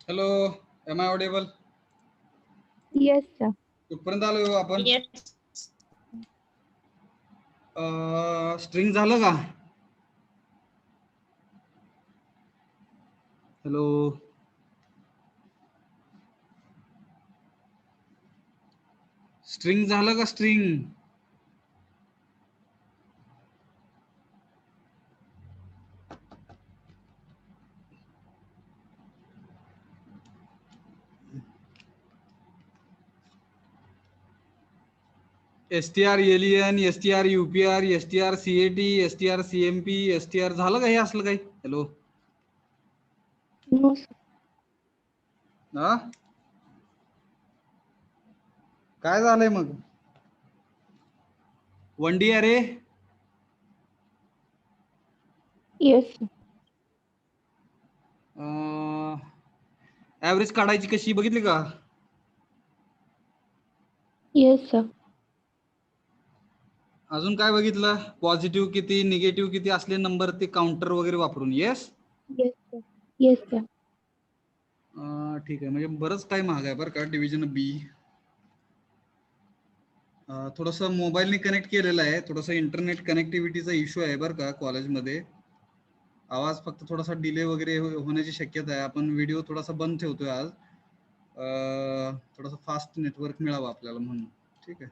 Hello, am I audible? Yes, sir. कुठपर्यंत आलो आपण? Yes. स्ट्रिंग झालं का? हॅलो, स्ट्रिंग झालं का? String STR alien, STR UPR, STR CAT, STR CMP, STR झालं का? हे असलं काही? Hello, No, sir. हा काय झालंय मग? 1D अरे Yes, sir. ऍव्हरेज काढायची कशी बघितली का? Yes, sir. अजून काय बघितलं? पॉझिटिव्ह किती, निगेटिव्ह किती असले नंबर ते काउंटर वगैरे वापरून. Yes, Yes, sir. Yes, sir. ठीक आहे. म्हणजे बरंच टाइम महाग आहे बरं का डिव्हिजन बी. थोडंसं मोबाईलने कनेक्ट केलेलं आहे, थोडंसं इंटरनेट कनेक्टिव्हिटीचा इश्यू आहे बरं का कॉलेजमध्ये. आवाज फक्त थोडासा डिले वगैरे होण्याची शक्यता आहे. आपण व्हिडिओ थोडासा बंद ठेवतोय आज, थोडंसं फास्ट नेटवर्क मिळावं आपल्याला म्हणून. ठीक आहे,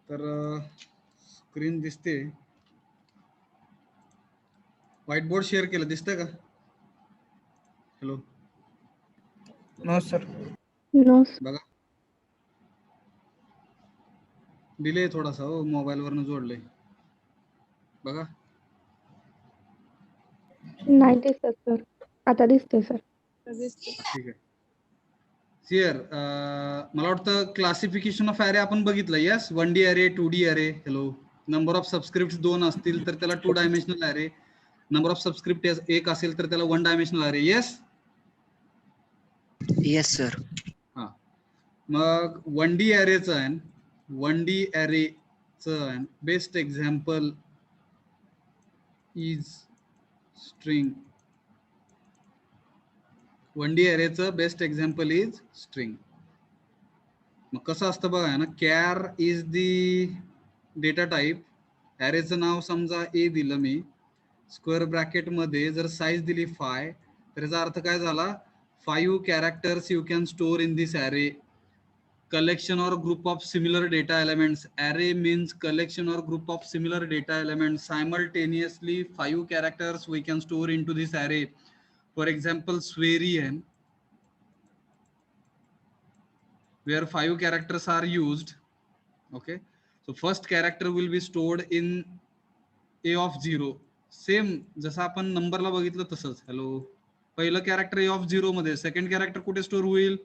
तर स्क्रीन दिसते. व्हाईट बोर्ड शेअर केलं दिसतंय का? Hello, no sir. No, sir. बघा डिले थोडासा हो, मोबाईलवरनं जोडलंय बघा. नाही दिसत सर. आता दिसतंय सर. ठीक आहे. सिअर, मला वाटतं क्लासिफिकेशन ऑफ ॲरे आपण बघितलं. यस, 1D अरे, 2D अरे. हॅलो, नंबर ऑफ सबस्क्रिप्ट 2 असतील तर त्याला 2 डायमेन्शनल अरे. नंबर ऑफ सबस्क्रिप्ट 1 असेल तर त्याला 1 dimensional array. Yes yes sir. हा, मग 1D अरेचं आहे, 1D अरेचं best example is string. 1D अरेचं बेस्ट एक्झाम्पल इज स्ट्रिंग. मग कसं असतं बघा ना, char is the data type. ॲरेचं नाव समजा ए दिलं मी, स्क्वेअर ब्रॅकेटमध्ये जर साईज दिली 5, तर याचा अर्थ काय झाला? 5 characters you can store in this array. collection or group of similar data elements. Array means collection or group of similar data elements. Simultaneously 5 characters we can store into this array. For example, Swarian, where 5 characters are used. Okay, so first character will be stored in a of 0. Same जसं आपण नंबरला बघितलं तसंच. Hello, पहिलं character a of 0 मध्ये, second character कुठे store होईल?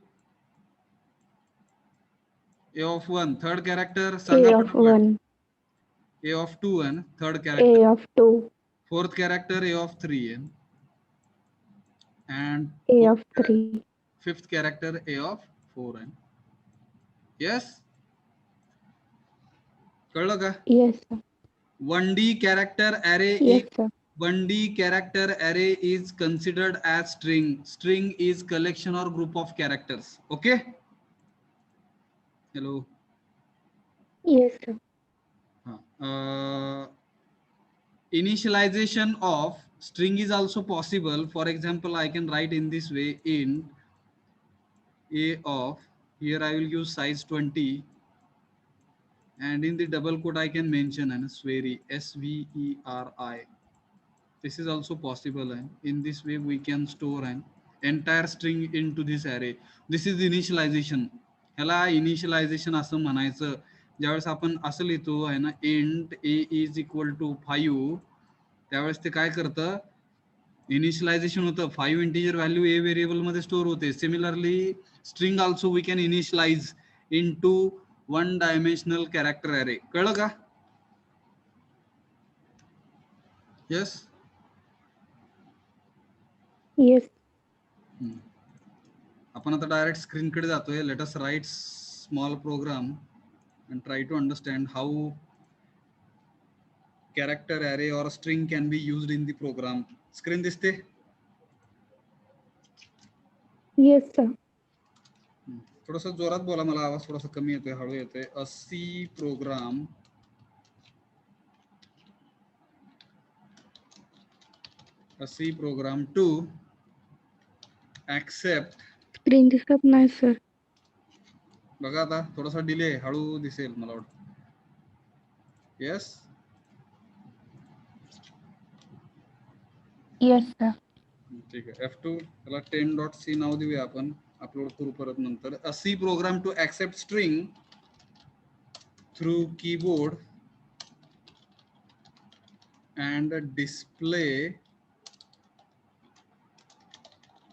a of 1. Third character सांगा A of पटापट. 1. a of 2 and third A character. of 2. Fourth character a of 3 and A of 3. fifth character a of 4 and yes, कळलं का? Yes, sir. 1D character array Yes, is sir. 1D character array is considered as string. String is collection or group of characters. Okay, hello. Yes, sir. Initialization of string is also possible. For example, I can write in this way: int a of, here I will use size 20, and in the double quote I can mention and Sveri, SVERI. This is also possible, and in this way we can store an entire string into this array. This is initialization. ह्याला initialization असं म्हणायचं. ज्यावेळेस आपण असं लिहितो आहे ना, int a is equal to 5, त्यावेळेस ते काय करतं? इनिशियलायझेशन होतं. 5 इंटिजर व्हॅल्यू ए व्हेरिएबल मध्ये स्टोअर होते. Similarly string also we can initialise into 1 dimensional character array. कळलं का? येस. Yes. आपण आता डायरेक्ट स्क्रीनकडे जातोय. Let us write small program and try to understand how character array or string can be used in the program. Screen दिसते? Yes, sir. थोडस जोरात बोला, मला आवाज थोडासा कमी येतोय, हळू येतोय. A C program to accept. Screen दिसत नाही सर. बघा आता थोडासा डिले, हळू दिसेल मला वाटतं. येस. Yes, sir. ठीक आहे. F2 त्याला 10.c नाव देऊया आपण, अपलोड करू परत नंतर. A C program to accept string through keyboard and display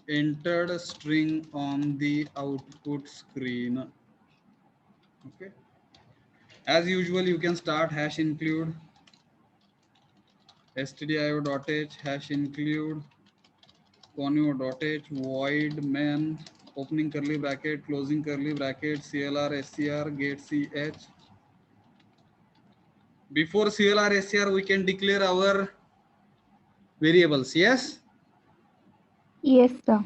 entered string on the output screen. Okay, as usual you can start hash include stdio.h hash include conio.h void main opening curly bracket closing curly bracket clr scr get ch. Before clr scr we can declare our variables. Yes. Yes, sir.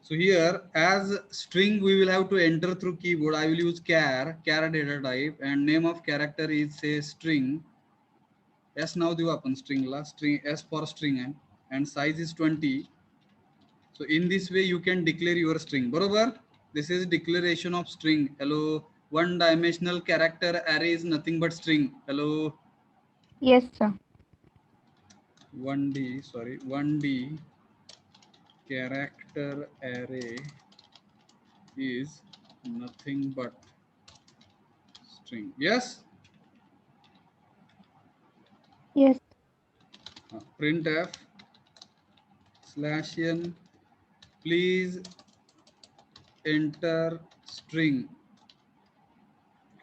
So here as string we will have to enter through keyboard. I will use char data type and name of character is say string. S now देऊ आपण string ला, string S for string and size is 20. So in this way you can declare your string. बरोबर? This is declaration of string. Hello. One dimensional character array is nothing but string. Hello. Yes, sir. 1D character array is nothing but string. Yes. Yes. Printf /n please enter string.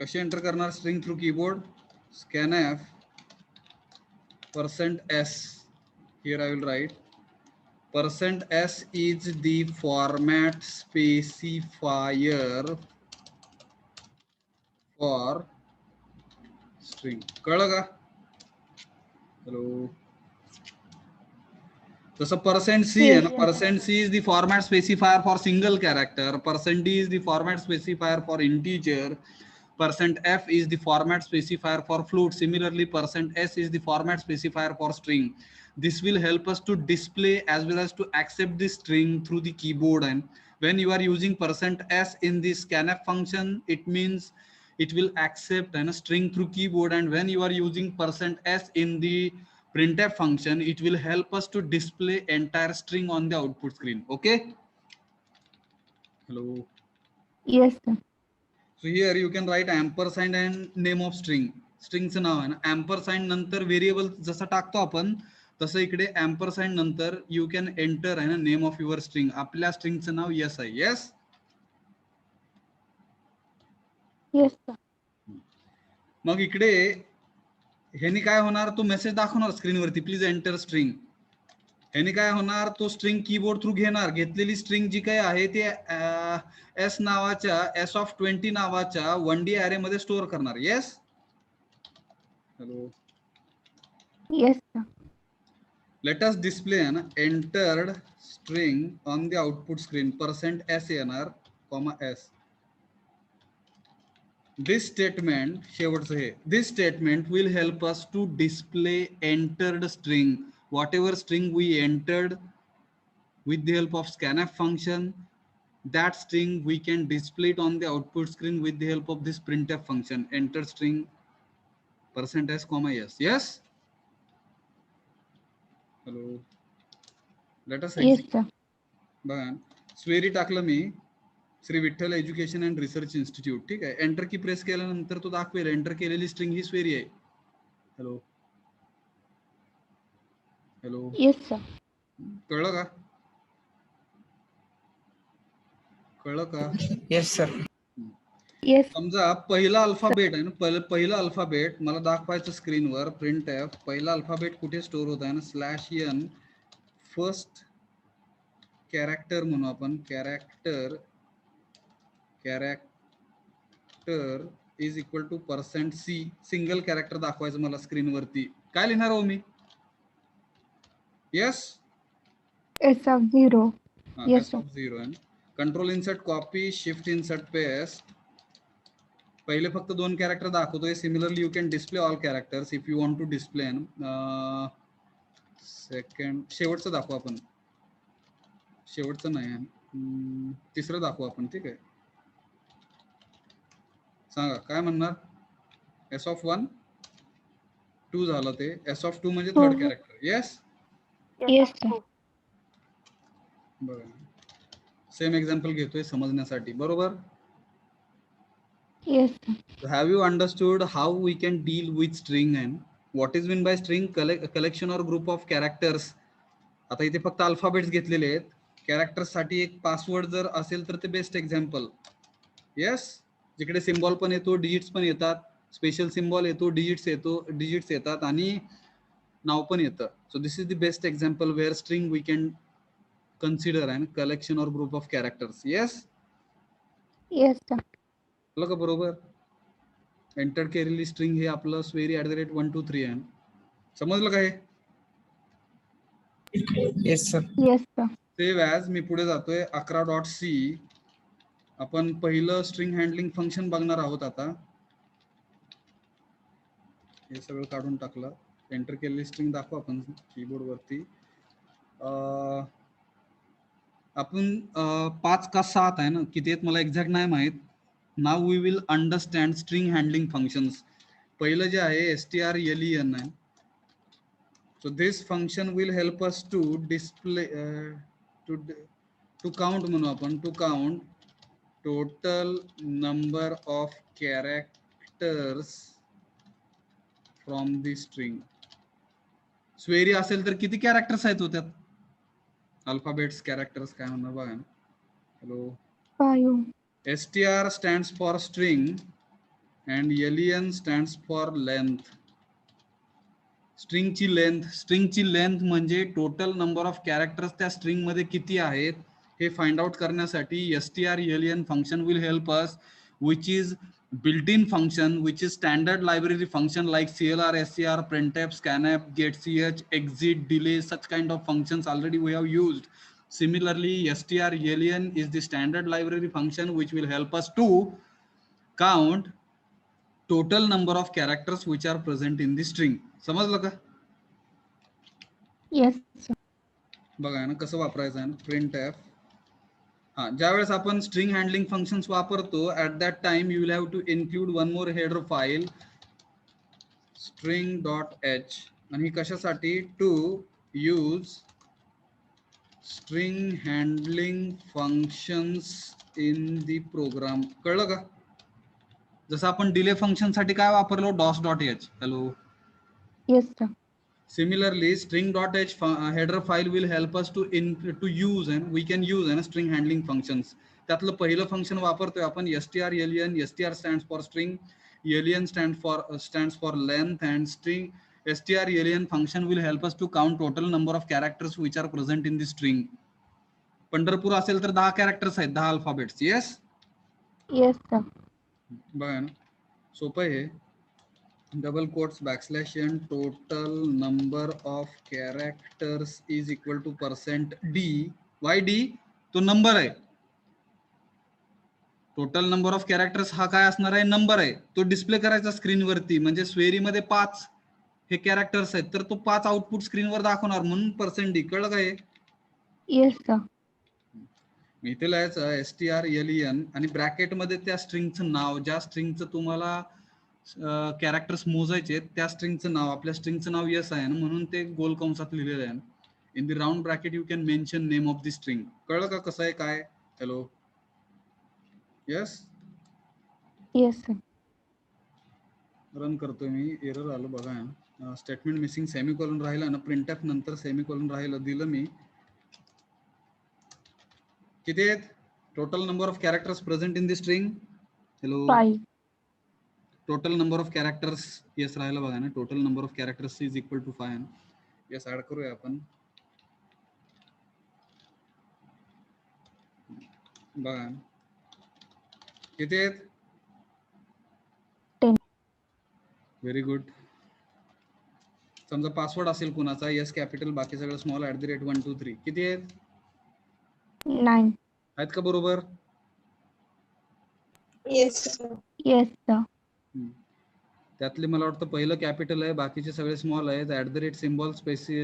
कशी enter करणार string through keyboard? scanf %s. Here I will write %s is the format specifier for string. कळलं का? Hello. जसं %c आहे Yes, ना, %c is the format specifier for single character, %d is the format specifier for integer, %f is the format specifier for float. Similarly, %s is the format specifier for string. This will help us to display as well as to accept the string through the keyboard. And when you are using %s in the scanf function, it means it will accept a string through keyboard, and when you are using %s in the printf function, it will help us to display entire string on the output screen. Okay. Hello. Yes, sir. So here you can write ampersand and name of string. स्ट्रिंगचं नाव आहे ना, ampersand नंतर variable जसं टाकतो आपण तसं इकडे ampersand नंतर you can enter आहे ना नेम ऑफ युअर स्ट्रिंग. आपल्या स्ट्रिंगचं नाव यस आहे. येस. Yes, sir. मग इकडे ह्यानी काय होणार, तो मेसेज दाखवणार स्क्रीनवरती प्लीज एंटर स्ट्रिंग. ह्यानी काय होणार, तो स्ट्रिंग कीबोर्ड थ्रू घेणार, घेतलेली स्ट्रिंग जी काही आहे ते एस नावाच्या S20 नावाच्या 1D अरे मध्ये स्टोअर करणार. Yes. Hello. Yes, sir. Let us display an entered string on the output screen. %s येणार, s. This statement शेवटचं हे, this statement will help us to display entered string. Whatever string we entered with the help of scanf function, that string we can display it on the output screen with the help of this printf function. Enter string %s, yes. Yes. Hello. Let us Yes, execute. sir. बघा, स्वेरी टाकलं मी, Shri Vitthal education and research institute. ठीक आहे. Enter की press केल्यानंतर तो दाखवेल enter केलेली स्ट्रिंग ही स्वेरी आहे. हॅलो. हॅलो. Yes, sir. कळलं का? कळलं का? Yes, sir. Yes. समजा पहिला अल्फाबेट आहे ना, पहिला अल्फाबेट मला दाखवायचं स्क्रीनवर. प्रिंट एफ पहिला अल्फाबेट कुठे स्टोअर होत आहे ना, /n फर्स्ट कॅरेक्टर म्हणू आपण. Character is equal to %c. Single character दाखवायचं मला स्क्रीनवरती. काय लिहिणार हो मी? Yes. S of 0. Yes, S sir. Of 0 आहे. Control insert copy, shift insert paste. पहिले फक्त 2 कॅरेक्टर दाखवतोय. Similarly you can display all characters if you want to display. Second शेवटचं दाखवू आपण. शेवटचं नाही आहे, तिसरं दाखवू आपण. ठीक आहे, सांगा काय म्हणणार. एस ऑफ 1 2 झालं ते. एस ऑफ 2 म्हणजे हो थर्ड हो. कॅरेक्टर. Yes, Yes, sir. बघा सेम एक्झाम्पल घेतोय समजण्यासाठी. बरोबर. Yes, sir. Have you understood how we can deal with string and what is mean by string? Collection or group of characters. आता इथे फक्त अल्फाबेट्स घेतलेले आहेत. कॅरेक्टर्स साठी एक पासवर्ड जर असेल तर ते बेस्ट एक्झाम्पल. येस, जिकडे सिम्बॉल पण येतो, डिजिट्स पण येतात, स्पेशल सिम्बॉल येतो, डिजिट्स येतात आणि नाव पण येतं. So this is the best example where string we can consider and collection or group of characters. Yes, Yes, sir. आलं का बरोबर. एंटर केलेली स्ट्रिंग हे आपलं स्वेरी @123 आहे. समजलं काय. Yes, sir. Yes, sir. Save as. मी पुढे जातोय 11.c. आपण पहिलं स्ट्रिंग हँडलिंग फंक्शन बघणार आहोत. आता हे सगळं काढून टाकलं. एंटर केलेली स्ट्रिंग दाखवू आपण कीबोर्ड वरती. आपण 5 का 7 आहे ना, किती आहेत मला एक्झॅक्ट नाही माहित. नाव we will understand string handling functions. पहिलं जे आहे strlen आहे. So this function will help us to display to count म्हणू आपण, to count total number of characters from the string. SVERI असेल तर किती कॅरेक्टर्स आहेत त्यात. अल्फाबेट्स कॅरेक्टर्स काय म्हणणार बघा. Hello. 5. str stands for string and len stands for length. स्ट्रिंगची लेंथ म्हणजे टोटल नंबर ऑफ कॅरेक्टर्स त्या स्ट्रिंग मध्ये किती आहेत हे फाइंड आउट करण्यासाठी strlen function will help us, which is built in function, which is standard library function like clr, scr, printf, scanf, getch, exit, delay. Such kind of functions already we have used. Similarly, strlen is the standard library function which will help us to count total number of characters which are present in the string. समजलं का. Yes, sir. बघा ना कसं वापरायचं आहे. Print f. हा, ज्यावेळेस आपण स्ट्रिंग हँडलिंग फंक्शन्स वापरतो at that time you will have to include one more header file string.h. आणि कशासाठी. To use string handling functions in the program. कळलं का. जसं आपण डिले फंक्शन साठी काय वापरलो, DOS.h. Hello. Yes, sir. Similarly, string.h header file will help us to use and we can use string handling functions. त्यातलं पहिलं फंक्शन वापरतोय आपण strlen. str stands for string, len stands for length, and strlen function will help us to count total number of characters which are present in the string. Pandharpur असेल तर 10 characters आहेत, 10 alphabets. Yes. Yes, sir. बघा ना सोपं आहे. Double quotes \n total number of characters is equal to %d. why d. तो number आहे. Total number of characters हा काय असणार आहे, नंबर आहे. तो डिस्प्ले करायचा स्क्रीन वरती. म्हणजे स्वेरी मध्ये 5 हे कॅरेक्टर्स आहेत तर तो 5 आउटपुट स्क्रीनवर दाखवणार, म्हणून %d. कळलं काय. Yes, sir. इथे लिहायचं strlen आणि ब्रॅकेट मध्ये त्या स्ट्रिंगचं नाव, ज्या स्ट्रिंगचं तुम्हाला कॅरेक्टर्स मोजायचे त्या स्ट्रिंगचं नाव. आपल्या स्ट्रिंगचं नाव यस आहे ना, म्हणून ते गोल कंसात लिहिलेलं आहे. In the round bracket you can mention name of the string. कळलं का कसं आहे काय. Hello. Yes. Yes, sir. Run करतोय मी. एरर आलं बघा. स्टेटमेंट मिसिंग सेमीकोलन राहिलं ना, प्रिंटफ नंतर सेमीकोलन राहिलं, दिलं मी. किती आहेत total number of characters present in the string. Hello. 5. Total number of characters yes राहिलं बघा ना. Total number of characters is equal to 5. Yes add करूया आपण. बघा किती आहेत. 10. Very good. समजा पासवर्ड असेल कुणाचा, येस कॅपिटल, बाकी सगळं स्मॉल @123. किती आहेत. 9. आहेत का बरोबर? Yes, sir. Yes, sir. त्यातले मला वाटतं पहिलं कॅपिटल आहे, बाकीचे सगळे स्मॉल आहेत. @ सिम्बॉल,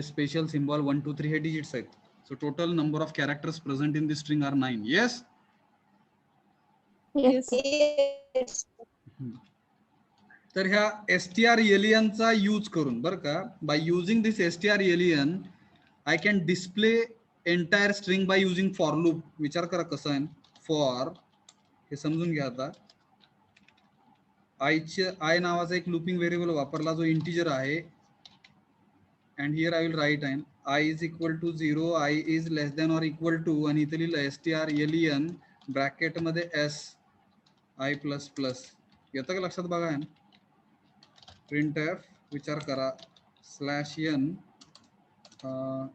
स्पेशल सिम्बॉल 1 2 3 हे डिजिट्स आहेत. So total number of characters present in this string are 9. Yes. Yes, sir. Yes. तर ह्या str_alien चा यूज करून बरं का, by using this str_alien I can display entire string by using for loop. विचार करा कसं आहे. फॉर हे समजून घ्या आता. आय नावाचा एक लूपिंग व्हेरिएबल वापरला जो इंटिजर आहे. And here I will write and I is equal to 0, I is less than or equal to, आणि इथे लिहिलं str_alien ब्रॅकेटमध्ये s i प्लस प्लस. येतं का लक्षात? बघा printf विचार करा /n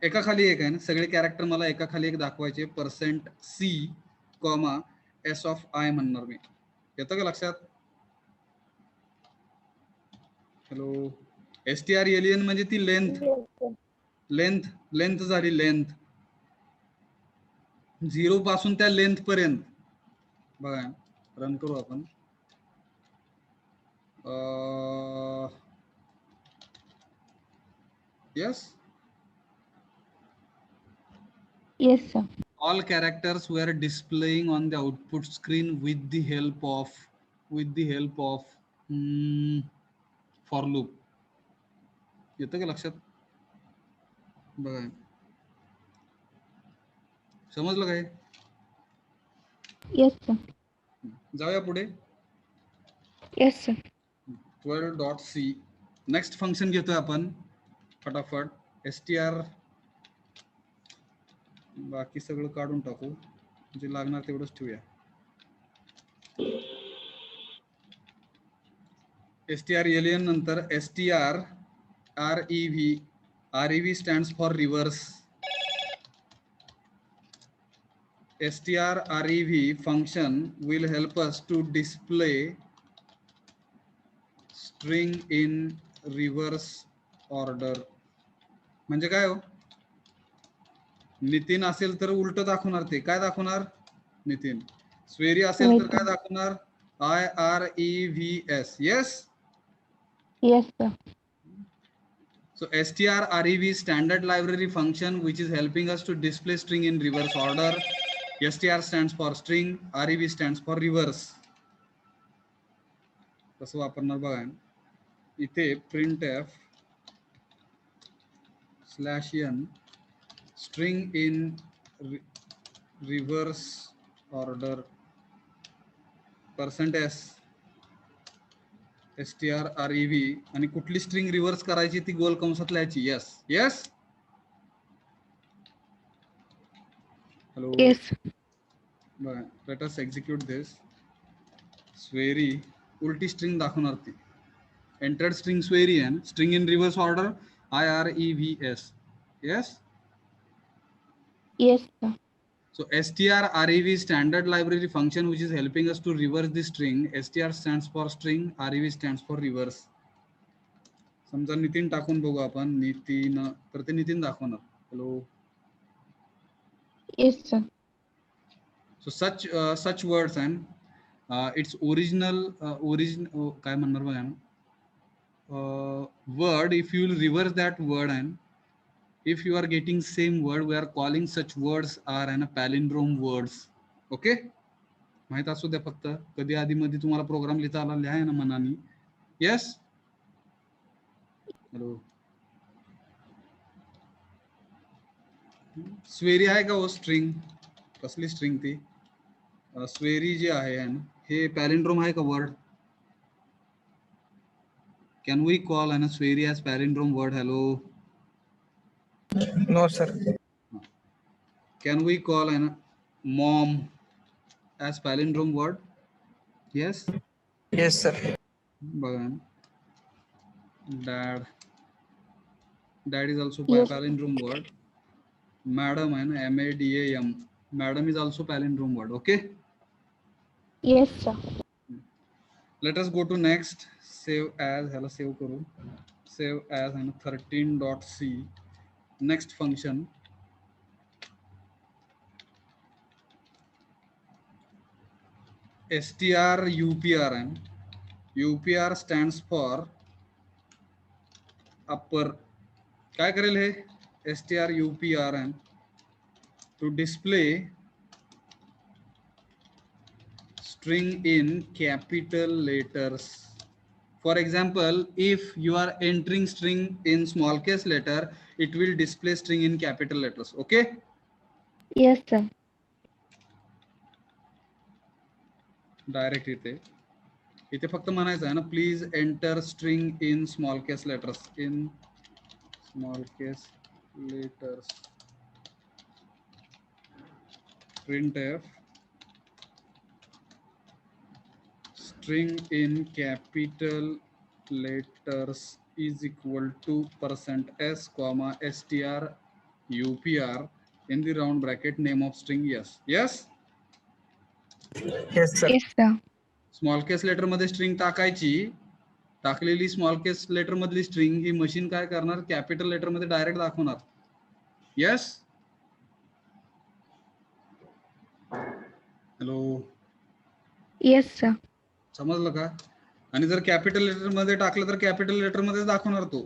एका खाली एक आहे ना, सगळे कॅरेक्टर मला एका खाली एक दाखवायचे. %c, s of i म्हणणार मी. येतं का लक्षात? हॅलो. str_alien म्हणजे ती लेंथ झाली. लेंथ 0 पासून त्या लेंथ पर्यंत. बघा रन करू आपण. yes. Yes, sir. All characters were displaying on the output screen with the help of for loop. येतं का लक्षात? बघा समजलं काय? Yes, sir. जाऊया पुढे. Yes, sir. 12.c next function घेतोय आपण फटाफट. str बाकी सगळं काढून टाकू, जे लागणार तेवढंच ठेवूया. str_alien नंतर str_rev stands for reverse. str_rev function will help us to display string in reverse order. म्हणजे काय हो? नितीन असेल तर उलट दाखवणार. ते काय दाखवणार? नितीन. स्वेरी असेल तर काय दाखवणार? IREVS. Yes. Yes, sir. So str_rev standard library function which is helping us to display string in reverse order. str stands for string, rev stands for reverse. कसं वापरणार बघा. इथे printf /n string in reverse order %s str_rev आणि कुठली string reverse करायची ती गोल कंसात लिहायची. Yes. Yes. Hello. Yes. Let us execute this. SVERI उलटी स्ट्रिंग दाखवणार ती. Entered string SVERI and string in reverse order IREVS. Yes. Yes, sir. So str_rev standard library function which is helping us to reverse the string. str stands for string, rev stands for reverse. समजा नितीन टाकून बघू आपण. नितीन तर ते नितीन दाखवणार. Hello. Yes, sir. So such words and its original काय म्हणणार बघा ना. Word, if you will reverse that word and if you are getting same word, we are calling such words are and palindrome words. Okay. माहित असू द्या फक्त. कधी आधी मध्ये तुम्हाला प्रोग्राम लिहिता आला लिहा ना मनाने. येस. हॅलो. स्वेरी आहे का हो स्ट्रिंग? कसली स्ट्रिंग ती? स्वेरी जी आहे हे पॅलिंड्रोम आहे का word? Can we call an SVERI as palindrome word? Hello. No, sir. Can we call an mom as palindrome word? Yes. Yes, sir. बघा. Dad is also Yes. palindrome word. Madam and MADAM. Madam is also palindrome word. Okay. Yes, sir. Let us go to next. Save as. ह्याला save करू. Save as and 13.c. Next function. str uprn. UPR stands for upper. काय करेल हे str uprn to display string in capital letters. For example, if you are entering string in small case letter, it will display string in capital letters. Okay. Yes, sir. Direct इथे फक्त म्हणायचं आहे ना, please enter string in small case letters. In small case letters printf string in capital letters is equal to %s comma str upr in the round bracket name of string. Yes. Yes, sir. Yes, sir. Small case letter मध्ये string टाकायची. टाकलेली small case letter मधली string ही machine काय करणार, capital letter मध्ये direct दाखवणार. Yes. Hello. Yes, sir. समजलं का? आणि जर कॅपिटल लेटर मध्ये टाकलं तर कॅपिटल लेटर मध्ये दाखवणार तो.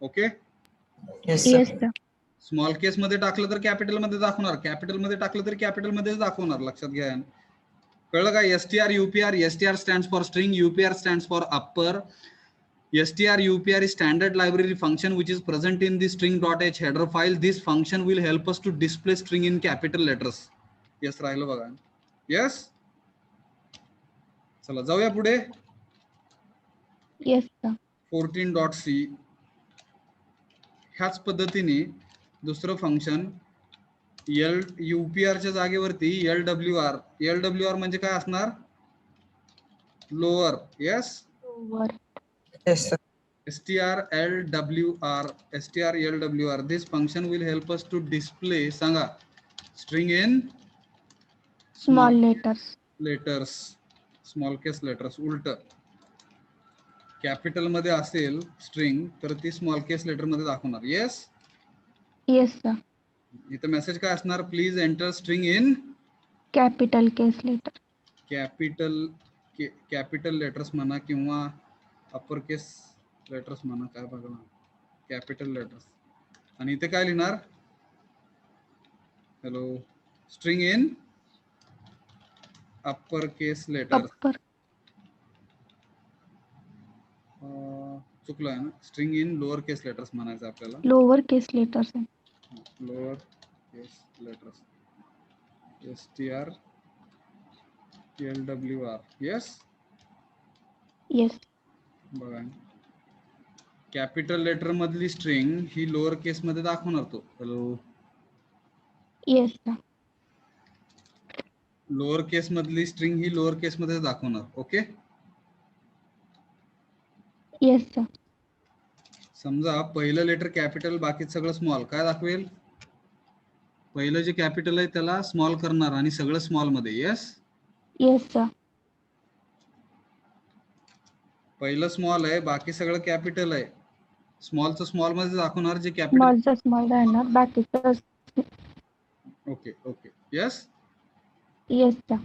Okay. Yes, sir. Yes, sir. Small case मध्ये टाकलं तर कॅपिटल मध्ये दाखवणार, कॅपिटल मध्ये टाकलं तर कॅपिटल मध्येच दाखवणार. लक्षात घ्या. कळलं का? STR UPR. STR stands for string, UPR stands for upper. STR UPR is standard library function which is present in the string.h header file. This function will help us to display string in capital letters. Yes, राहिलं बघा. Yes. चला जाऊया पुढे. Yes, sir. 14.c. ह्याच पद्धतीने दुसरं function UPR च्या जागेवरती LWR म्हणजे काय असणार, lower. Yes. Over. Yes, sir. STR LWR. This function will help us to display सांगा string in Small letters. Small case letters. उलट कॅपिटल मध्ये असेल स्ट्रिंग तर ती स्मॉल केस लेटर मध्ये दाखवणार. येस. Yes, sir. इथं मेसेज काय असणार, please enter string in Capital case letter. Capital letters म्हणा किंवा अपर केस लेटर्स म्हणा, काय बघा, कॅपिटल लेटर्स. आणि इथे काय लिहिणार, hello, string in upper case letters. Upper. चुकलं आहे ना, string in lower case letters म्हणायचं आपल्याला. Lower case letters. Lower case letters. STR LWR. Yes. Yes. बघा, कॅपिटल लेटर मधली स्ट्रिंग ही लोअर केस मध्ये दाखवणार तो. Hello. Yes, sir. Lower case मधली स्ट्रिंग ही लोअर केस मध्ये दाखवणार. ओके. Yes, sir. समजा पहिलं लेटर कॅपिटल बाकी सगळं स्मॉल, काय दाखवेल, पहिलं जे कॅपिटल आहे त्याला स्मॉल करणार आणि सगळं स्मॉल मध्ये. येस. Yes, sir. पहिलं स्मॉल आहे, बाकी सगळं कॅपिटल आहे. स्मॉलचं स्मॉल मध्ये दाखवणार, जे कॅपिटल. Small small राहणार, बाकीचं. Okay. Yes. Yes, sir.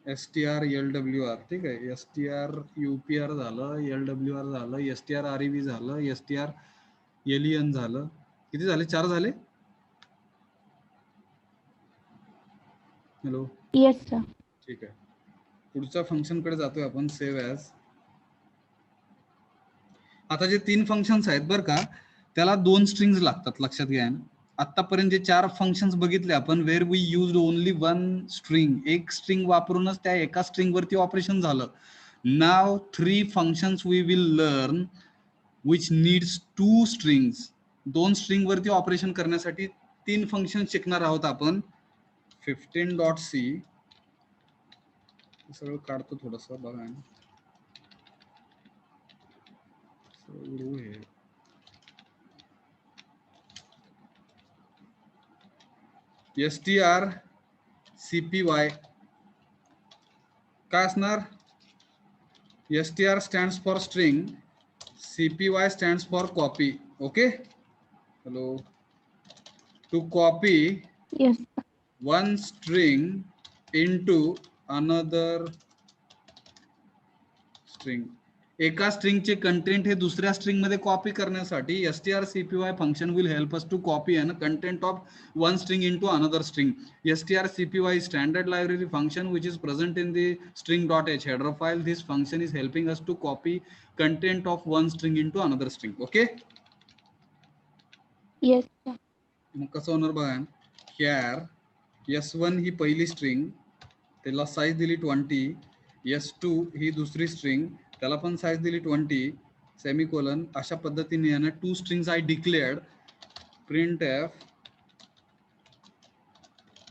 STR LWR. ठीक आहे. STR UPR झालं, LWR झालं, STR REV झालं, STR LEN झालं. किती झाले? 4 झाले. हॅलो. Yes, sir. ठीक आहे. पुढच्या फंक्शन कडे जातोय आपण, सेव्ह ॲज. आता जे 3 फंक्शन्स आहेत बरं का, त्याला 2 स्ट्रिंग्स लागतात. लक्षात घ्या. आतापर्यंत जे 4 फंक्शन्स बघितले आपण, where we use only 1 string, एक स्ट्रिंग वापरूनच त्या एका स्ट्रिंग वरती ऑपरेशन झालं. नाव 3 functions we will learn which needs 2 strings. 2 string वरती ऑपरेशन करण्यासाठी 3 फंक्शन शिकणार आहोत आपण. 15.c. सगळं काढतो थोडस बघा. STR CPY काय असणार, STR stands for string, CPY stands for copy. Okay. Hello. To copy Yes, sir. one string into another string. एका स्ट्रिंगचे कंटेंट हे दुसऱ्या स्ट्रिंग मध्ये कॉपी करण्यासाठी strcpy function will help us to copy an content of one string into another string. strcpy is standard library function which is present in the string.h header file. This function is helping us to copy content of one string into another string. Okay. Yes, sir. मग कसं होणार बघा, here s1 ही पहिली string, त्याला size दिली 20. s2 ही दुसरी string, त्याला पण साईज दिली 20 सेमिकोलन. अशा पद्धतीने आहे ना 2 strings I declared. Print f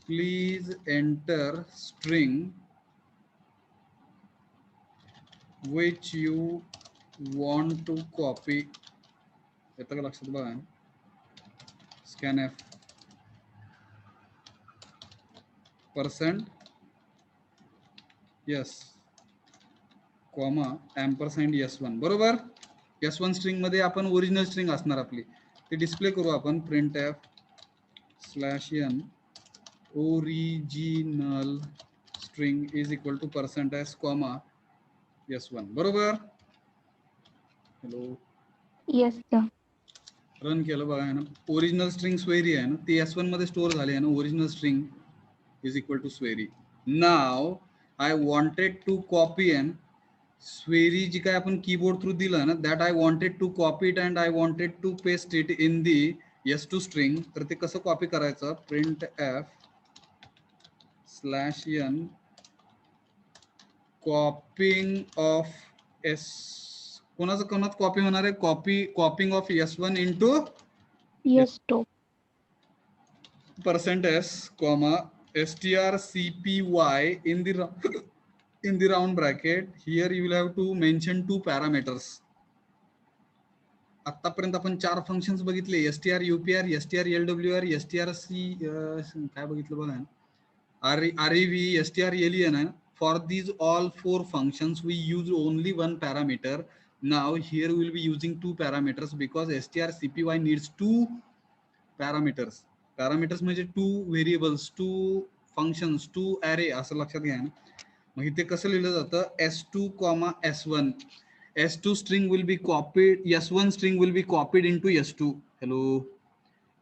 please enter string which you want to copy. येतं का लक्षात बघा. scanf % yes comma ampersand s1. बरोबर. s1 स्ट्रिंग मध्ये आपण ओरिजिनल स्ट्रिंग असणार आपली, ते डिस्प्ले करू आपण. Print F /n original string is equal to %s comma s1. बरोबर. हॅलो. Yes, sir. रन केलं बघा आहे ना. ओरिजिनल स्ट्रिंग स्वेरी आहे ना, ती s1 मध्ये स्टोअर झाली आहे ना. Original string is equal to स्वेरी. Now I wanted to copy and स्वेरी जी काय आपण कीबोर्ड थ्रू दिलं ना, that I wanted to copy it and I wanted to paste it in the s2 string. तर ते कसं कॉपी करायचं. Print F /n copying of S. कोणाचं कोणात कॉपी होणार आहे. Copying of s1 into Yes, to. %s comma strcpy in the round bracket. Here you will have to mention 2 parameters. आतापर्यंत आपण 4 फंक्शन्स बघितले. str upr, str lwr, strc काय बघितलं बघा, rev, str len. For these all 4 functions we use only one parameter. Now here we will be using 2 parameters because strcpy needs 2 parameters. Parameters म्हणजे 2 variables, 2 functions, 2 array असं लक्षात घ्या. मग इथे कसं लिहिलं जातं. s2, s1. s2 string will be copied, s1 string will be copied into s2. Hello.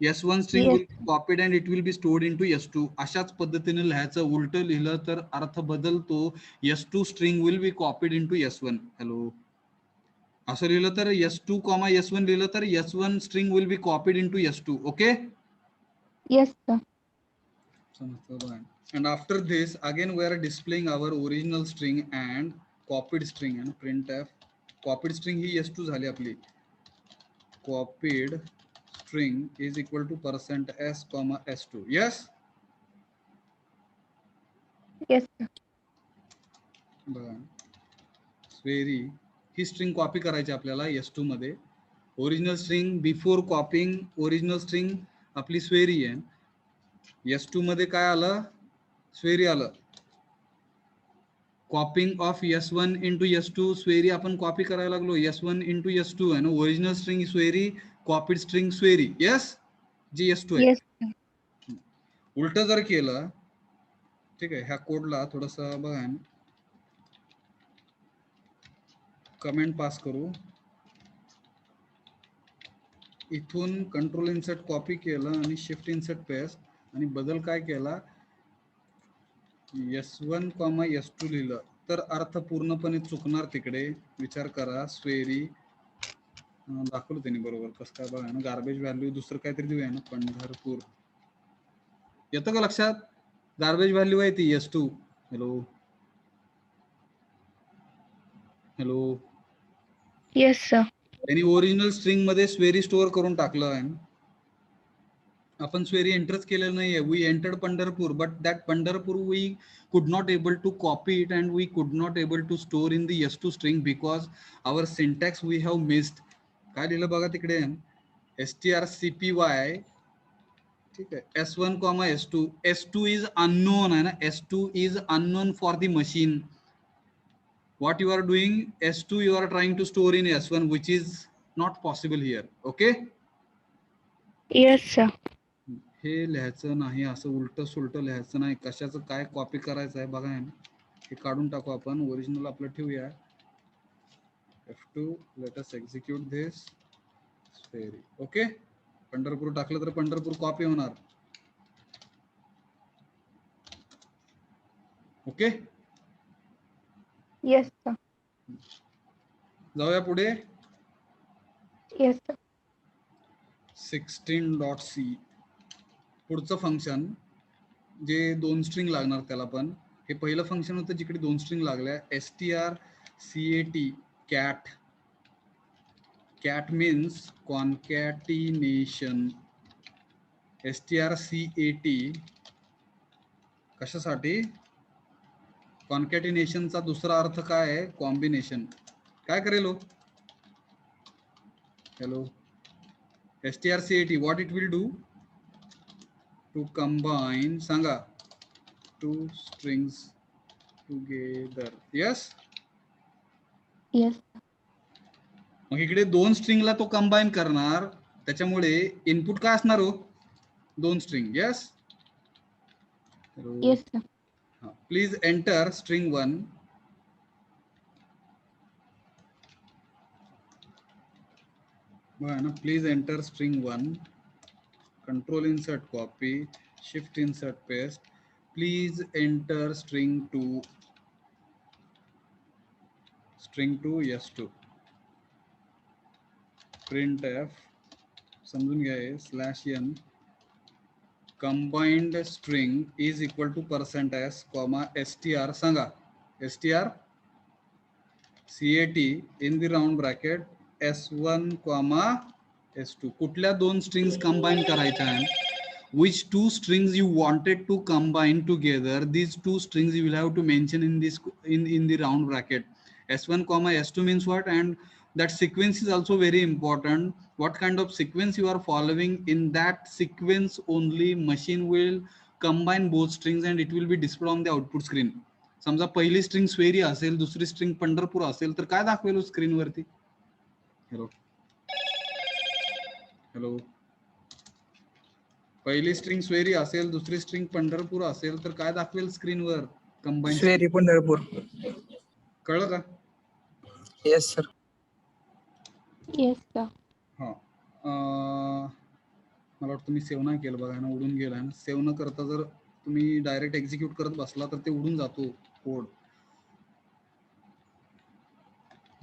s1 string Yes. Will be copied and it will be stored into s2. अशाच पद्धतीने लिहायचं. उलट लिहिलं तर अर्थ बदलतो. s2 string will be copied into s1. Hello. असं लिहिलं तर s2, s1 लिहिलं तर s1 string will be copied into s2. Okay. Yes, sir. And after this again we are displaying our original string and copied string. and printf copied string he s2 झाली आपली. copied string is equal to %s comma s2. yes. Yes, sir. स्वेरी ही string copy करायची आपल्याला s2 मध्ये. Original string before copying original string आपली स्वेरी आहे. s2 मध्ये काय आलं. स्वेरी आलं. कॉपिंग of s1 into s2. SVERI आपण कॉपी करायला लागलो. s1 इंटू s2 आहे ना. ओरिजिनल स्ट्रिंग स्वेरी, कॉपीड स्ट्रिंग स्वेरी. यस. जी s2 आहे. Yes, sir. उलट जर केलं, ठीक आहे, ह्या कोडला थोडस बघा, कमेंट पास करू. इथून कंट्रोल इन्सर्ट कॉपी केलं आणि शिफ्ट इन्सर्ट पेस्ट आणि बदल काय केला. s1, s2 लिहिलं तर अर्थ पूर्णपणे चुकणार तिकडे. विचार करा. स्वेरी दाखवलं त्यांनी बरोबर कसं काय बघा ना. गार्बेज व्हॅल्यू दुसरं काहीतरी देऊया ना. पंढरपूर. येतं का लक्षात. गार्बेज व्हॅल्यू आहे ती s2. Hello. Hello. Yes, sir. त्यांनी ओरिजिनल स्ट्रिंग मध्ये स्वेरी स्टोअर करून टाकलं आहे. आपण स्वेरी एंटरच केलेलं नाहीये. We entered Pandharpur but that Pandharpur we could not able to copy it and we could not able to store in the s2 string because our syntax we have missed. काय लिहिलं बघा तिकडे. strcpy, ठीक आहे, s1, s2. s2 is unknown आहे ना. s2 is unknown for the machine. what you are doing, s2 you are trying to store in s1 which is not possible here. okay. Yes, sir. हे लिहायचं नाही. असं उलट सुलट लिहायचं नाही. कशाचं काय कॉपी करायचं आहे बघा. हे काढून टाकू आपण, ओरिजिनल आपलं ठेवूया. F2, let us execute this query. Okay, Pandharpur टाकलं तर पंढरपूर कॉपी होणार. Okay, Yes, sir. जाऊया पुढे. Yes, sir. 16.c पुढचं फंक्शन जे 2 स्ट्रिंग लागणार त्याला. पण हे पहिलं फंक्शन होतं जिकडे 2 स्ट्रिंग लागल्या. strcat cat. cat means concatenation. strcat कशासाठी? कॉन्कॅटिनेशनचा दुसरा अर्थ काय आहे? कॉम्बिनेशन. काय करेल? Hello, strcat what it will do? To combine, सांगा, 2 strings together. Yes. Yes. मग इकडे 2 स्ट्रिंगला तो कंबाईन करणार, त्याच्यामुळे इनपुट काय असणार हो? 2 string. Yes. Yes, sir. Please enter string 1. बघा ना, please enter string 1. Control insert copy, shift insert paste. Please enter string 2. String 2 s2. printf समजून घ्या हे /n combined string is equal to %s, str. सांगा, str cat in the round bracket s1, s2. कुठल्या 2 strings combine करायच्या आहे? which 2 strings you wanted to combine together? These 2 strings you will have to mention in this in the round bracket. s1, s2 means what? And that sequence is also very important. What kind of sequence you are following? In that sequence only machine will combine both strings and it will be displayed on the output screen. समजा पहिली string SVERI असेल, दुसरी string Pandharpur असेल, तर काय दाखवेल screen वरती? Hello hello, पहिली स्ट्रिंग स्वेरी असेल, दुसरी स्ट्रिंग पंढरपूर असेल, तर काय दाखवेल स्क्रीनवर? कंबाईन. स्वेरी पंढरपूर. कळलं का? Yes sir. Yes, sir. हा, मला वाटतं तुम्ही सेव्ह नाही केलं, बघा ना, उडून गेला ना. सेव्ह न करता जर तुम्ही डायरेक्ट एक्झिक्यूट करत बसला तर ते उडून जातो कोड.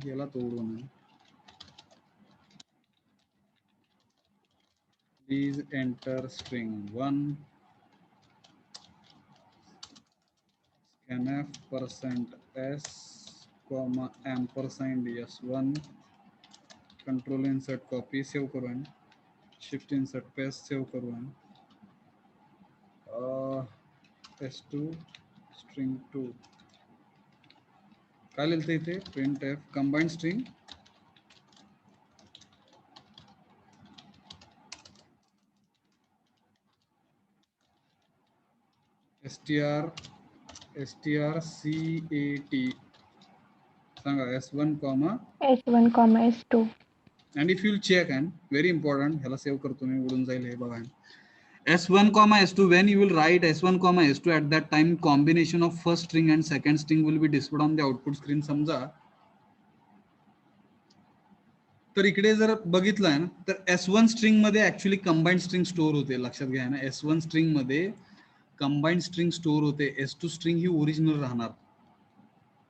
गेला तो उडून. Please enter string 1. scanf %s, ampersand s1. Control insert copy, save करू. शिफ्ट इन्सर्ट पेस्ट, सेव्ह करू. s2 स्ट्रिंग 2 काय लिहिलं इथे? printf combined string strcat. सांगा s1, S1, S2. and if you'll check, and very important, ह्याला save करतो मी, उडून जाईल हे बघा. s1, s2, when you will write s1, s2, at that time combination of first string and second string will be displayed on the output screen. समजा तर इकडे जर बघितलं ना, तर s1 स्ट्रिंग मध्ये ऍक्च्युअली कंबाईंड स्ट्रिंग स्टोअर होते. लक्षात घ्या ना, s1 स्ट्रिंग मध्ये कंबाईंड स्ट्रिंग स्टोअर होते. s2 स्ट्रिंग ही ओरिजिनल राहणार.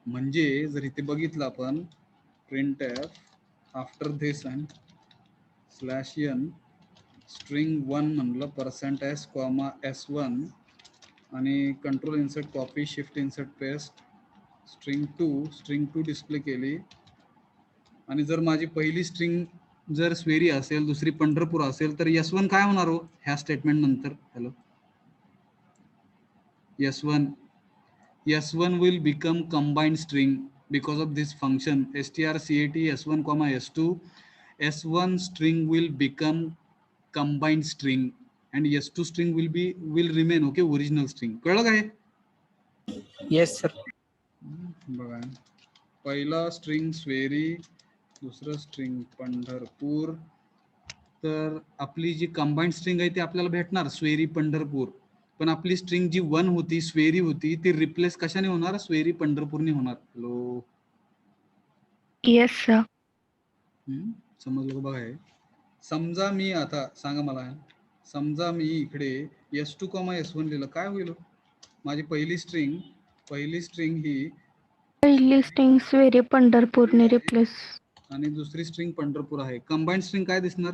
म्हणजे जर इथे बघितलं आपण, printf after this and /n string 1 म्हणलं, %s, s1, आणि control insert copy, shift insert paste, string 2 display केली. आणि जर माझी पहिली स्ट्रिंग जर स्वेरी असेल, दुसरी पंढरपूर असेल, तर s1 काय होणार हो ह्या स्टेटमेंट नंतर? Hello, s1 will become combined string because of this function strcat s1, s2. s1 string will become combined string and s2 string will remain okay original string. कळलं काय? Yes sir. बघा, पहिला string SVERI, दुसरं string Pandharpur. तर आपली जी combined string आहे ती आपल्याला भेटणार स्वेरी पंढरपूर. पण आपली स्ट्रिंग जी 1 होती, स्वेरी होती, ती रिप्लेस कशाने होणार? स्वेरी पंढरपूरने होणार. Hello, Yes, sir. समजलं का बघा हे? समजा मी आता सांगा मला, समजा मी इकडे S2, S1 लिहिलं, काय होईल? माझी पहिली स्ट्रिंग ही पहिली स्ट्रिंग स्वेरी पंढरपूरने रिप्लेस. आणि दुसरी स्ट्रिंग पंढरपूर आहे. कंबाईंड स्ट्रिंग काय दिसणार?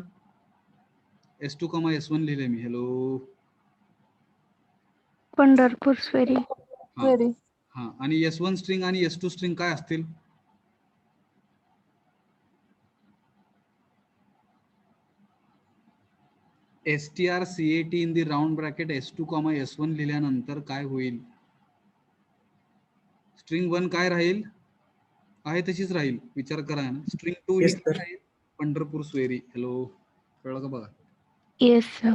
S2, S1 लिहिले मी. हॅलो, पंढरपूर स्वेरी. हा, आणि S1 स्ट्रिंग आणि S2 स्ट्रिंग काय असतील? strcat in the round bracket S2, S1 लिहिल्यानंतर काय होईल? स्ट्रिंग 1 काय राहील? आहे तशीच राहील. विचार करा ना. स्ट्रिंग 2 ही Yes, काय sir. राहील? पंढरपूर स्वेरी. हॅलो, कळलं का बघा? Yes, sir.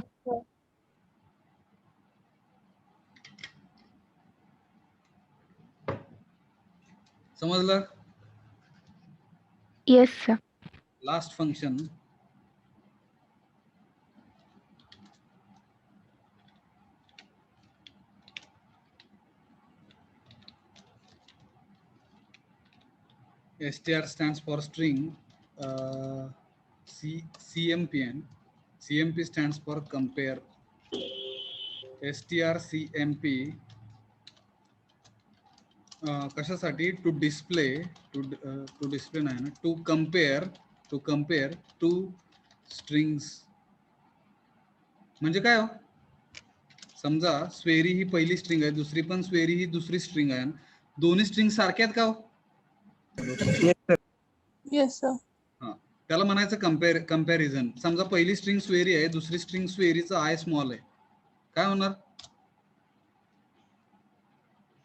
समजलं? Yes, sir. Last function, str stands for string, CMP, CMP stands for compare. strcmp कशासाठी? टू डिस्प्ले नाही ना, टू कम्पेअर टू स्ट्रिंग्स. म्हणजे काय हो? समजा स्वेरी ही पहिली स्ट्रिंग आहे, दुसरी पण स्वेरी ही दुसरी स्ट्रिंग आहे, दोन्ही स्ट्रिंग सारख्या आहेत का हो? Yes, sir. Yes, sir. हा, त्याला म्हणायचं कम्पॅरिझन. समजा पहिली स्ट्रिंग स्वेरी आहे, दुसरी स्ट्रिंग स्वेरीचा आय स्मॉल आहे, काय होणार?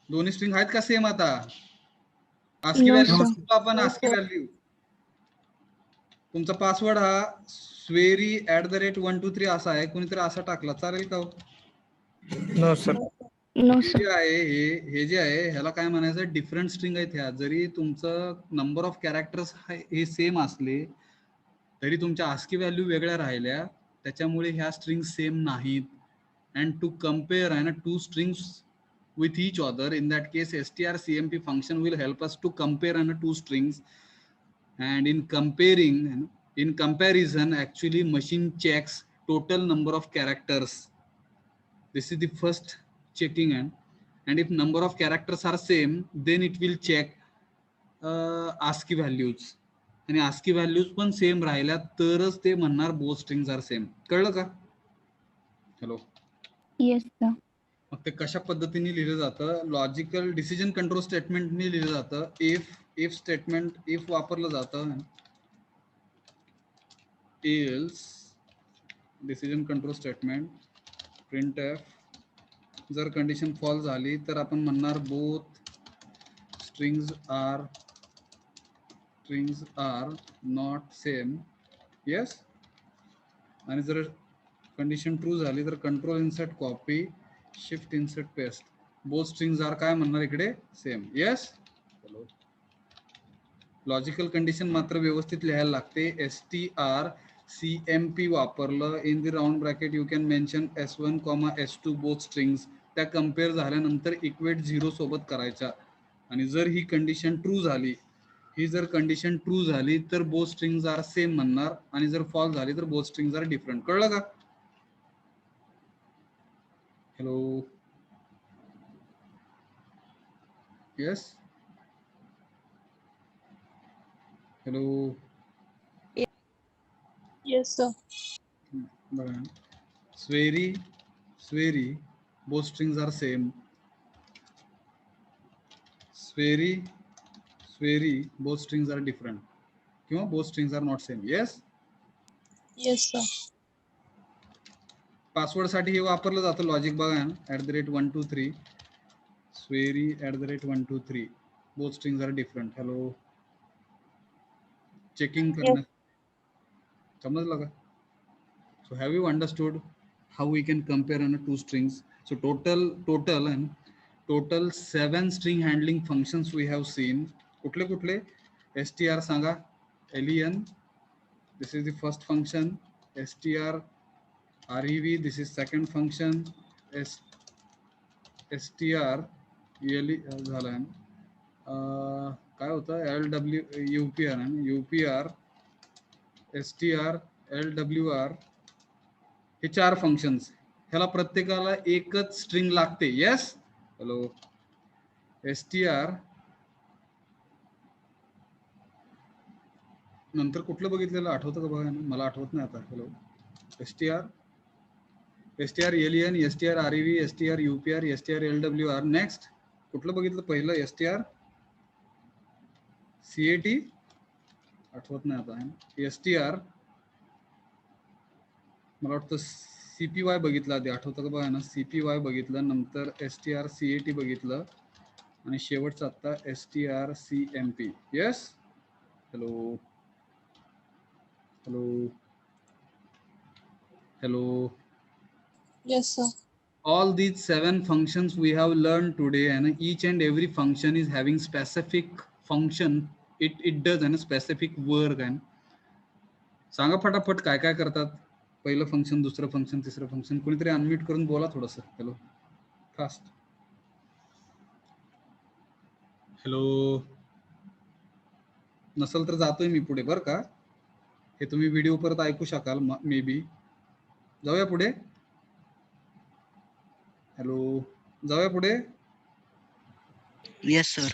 दोन्ही स्ट्रिंग आहेत का सेम? आता आस्की No, व्हॅल्यू sir. आपण आस्की व्हॅल्यू, तुमचा पासवर्ड हा swary@123 असा आहे, कोणीतरी असा टाकला, चालेल का हो? No, sir. No, हे sir. जे आहे, हे जे आहे, ह्याला काय म्हणायचं? डिफरंट स्ट्रिंग आहेत ह्या. जरी तुमचं नंबर ऑफ कॅरेक्टर्स हे सेम असले तरी तुमच्या आस्की व्हॅल्यू वेगळ्या राहिल्या, त्याच्यामुळे ह्या स्ट्रिंग सेम नाहीत. अँड टू कम्पेअर आहे ना two strings with each other, in that case strcmp function will help us to compare two strings. And in comparison actually machine checks total number of characters. This is the first checking. And if number of characters are same, then it will check ASCII values. आणि ASCII values पण same राहिल्या तरच ते म्हणणार both strings are same. कळलं का? Hello, Yes, sir. मग ते कशा पद्धतीने लिहिलं जातं? लॉजिकल डिसिजन कंट्रोल स्टेटमेंटने लिहिलं जातं. इफ स्टेटमेंट, इफ वापरलं जातं. Else decision control statement, printf जर कंडिशन फॉल्स झाली तर आपण म्हणणार both strings are not same. Yes. आणि जर कंडिशन ट्रू झाली तर control insert copy, shift insert paste, both strings are काय म्हणणार इकडे? सेम. येस. लॉजिकल कंडिशन मात्र व्यवस्थित लिहायला लागते. strcmp वापरलं in the round bracket you can mention S1, S2 both strings. त्या कम्पेअर झाल्यानंतर इक्वेट 0 सोबत करायच्या. आणि जर ही कंडिशन ट्रू झाली, तर बोथ स्ट्रिंग्स आर सेम म्हणणार, आणि जर फॉल्स झाली तर बोथ स्ट्रिंग्स आर डिफरंट. कळलं का? Hello, yes. Hello, Yes, sir. बघा, sorry both strings are same. Sorry both strings are different, किंवा both strings are not same. Yes. Yes, sir. Password साठी हे वापरलं जातं लॉजिक. बघा, @123 SVERI @123 both strings are different. Hello, checking करण्यात समजलं का? So have you understood how we can compare two strings? So total 7 string handling functions we have seen. कुठले? str सांगा. len, this is the first function. str rev, this is second function. str झालं आहे. काय होतं UPR UPR str LWR हे 4 functions. ह्याला प्रत्येकाला एकच स्ट्रिंग लागते. येस. हॅलो. str नंतर कुठलं बघितलेलं आठवतं का बघा. मला आठवत नाही आता. Hello. str len str rev str UPR str LWR. Next कुठलं बघितलं पहिलं. str CAT आठवत नाही आता. str मला वाटतं CPY बघितलं आधी. आठवतं का बघा ना. CPY बघितलं, नंतर str CAT बघितलं आणि शेवटचं आता str CMP. Yes. Hello hello hello. Yes, sir. All these 7 functions we have learned today, and each and every function is having specific function. It does a specific work. And सांगा फटाफट काय काय करतात. पहिलं फंक्शन, दुसरं function, तिसरं function. कोणीतरी unmute करून बोला थोडंसं. हॅलो. फास्ट. हॅलो. नसेल तर जातोय मी पुढे बरं का. हे तुम्ही व्हिडिओ परत ऐकू शकाल मे बी. जाऊया पुढे. हॅलो. जाऊया पुढे. Yes, sir.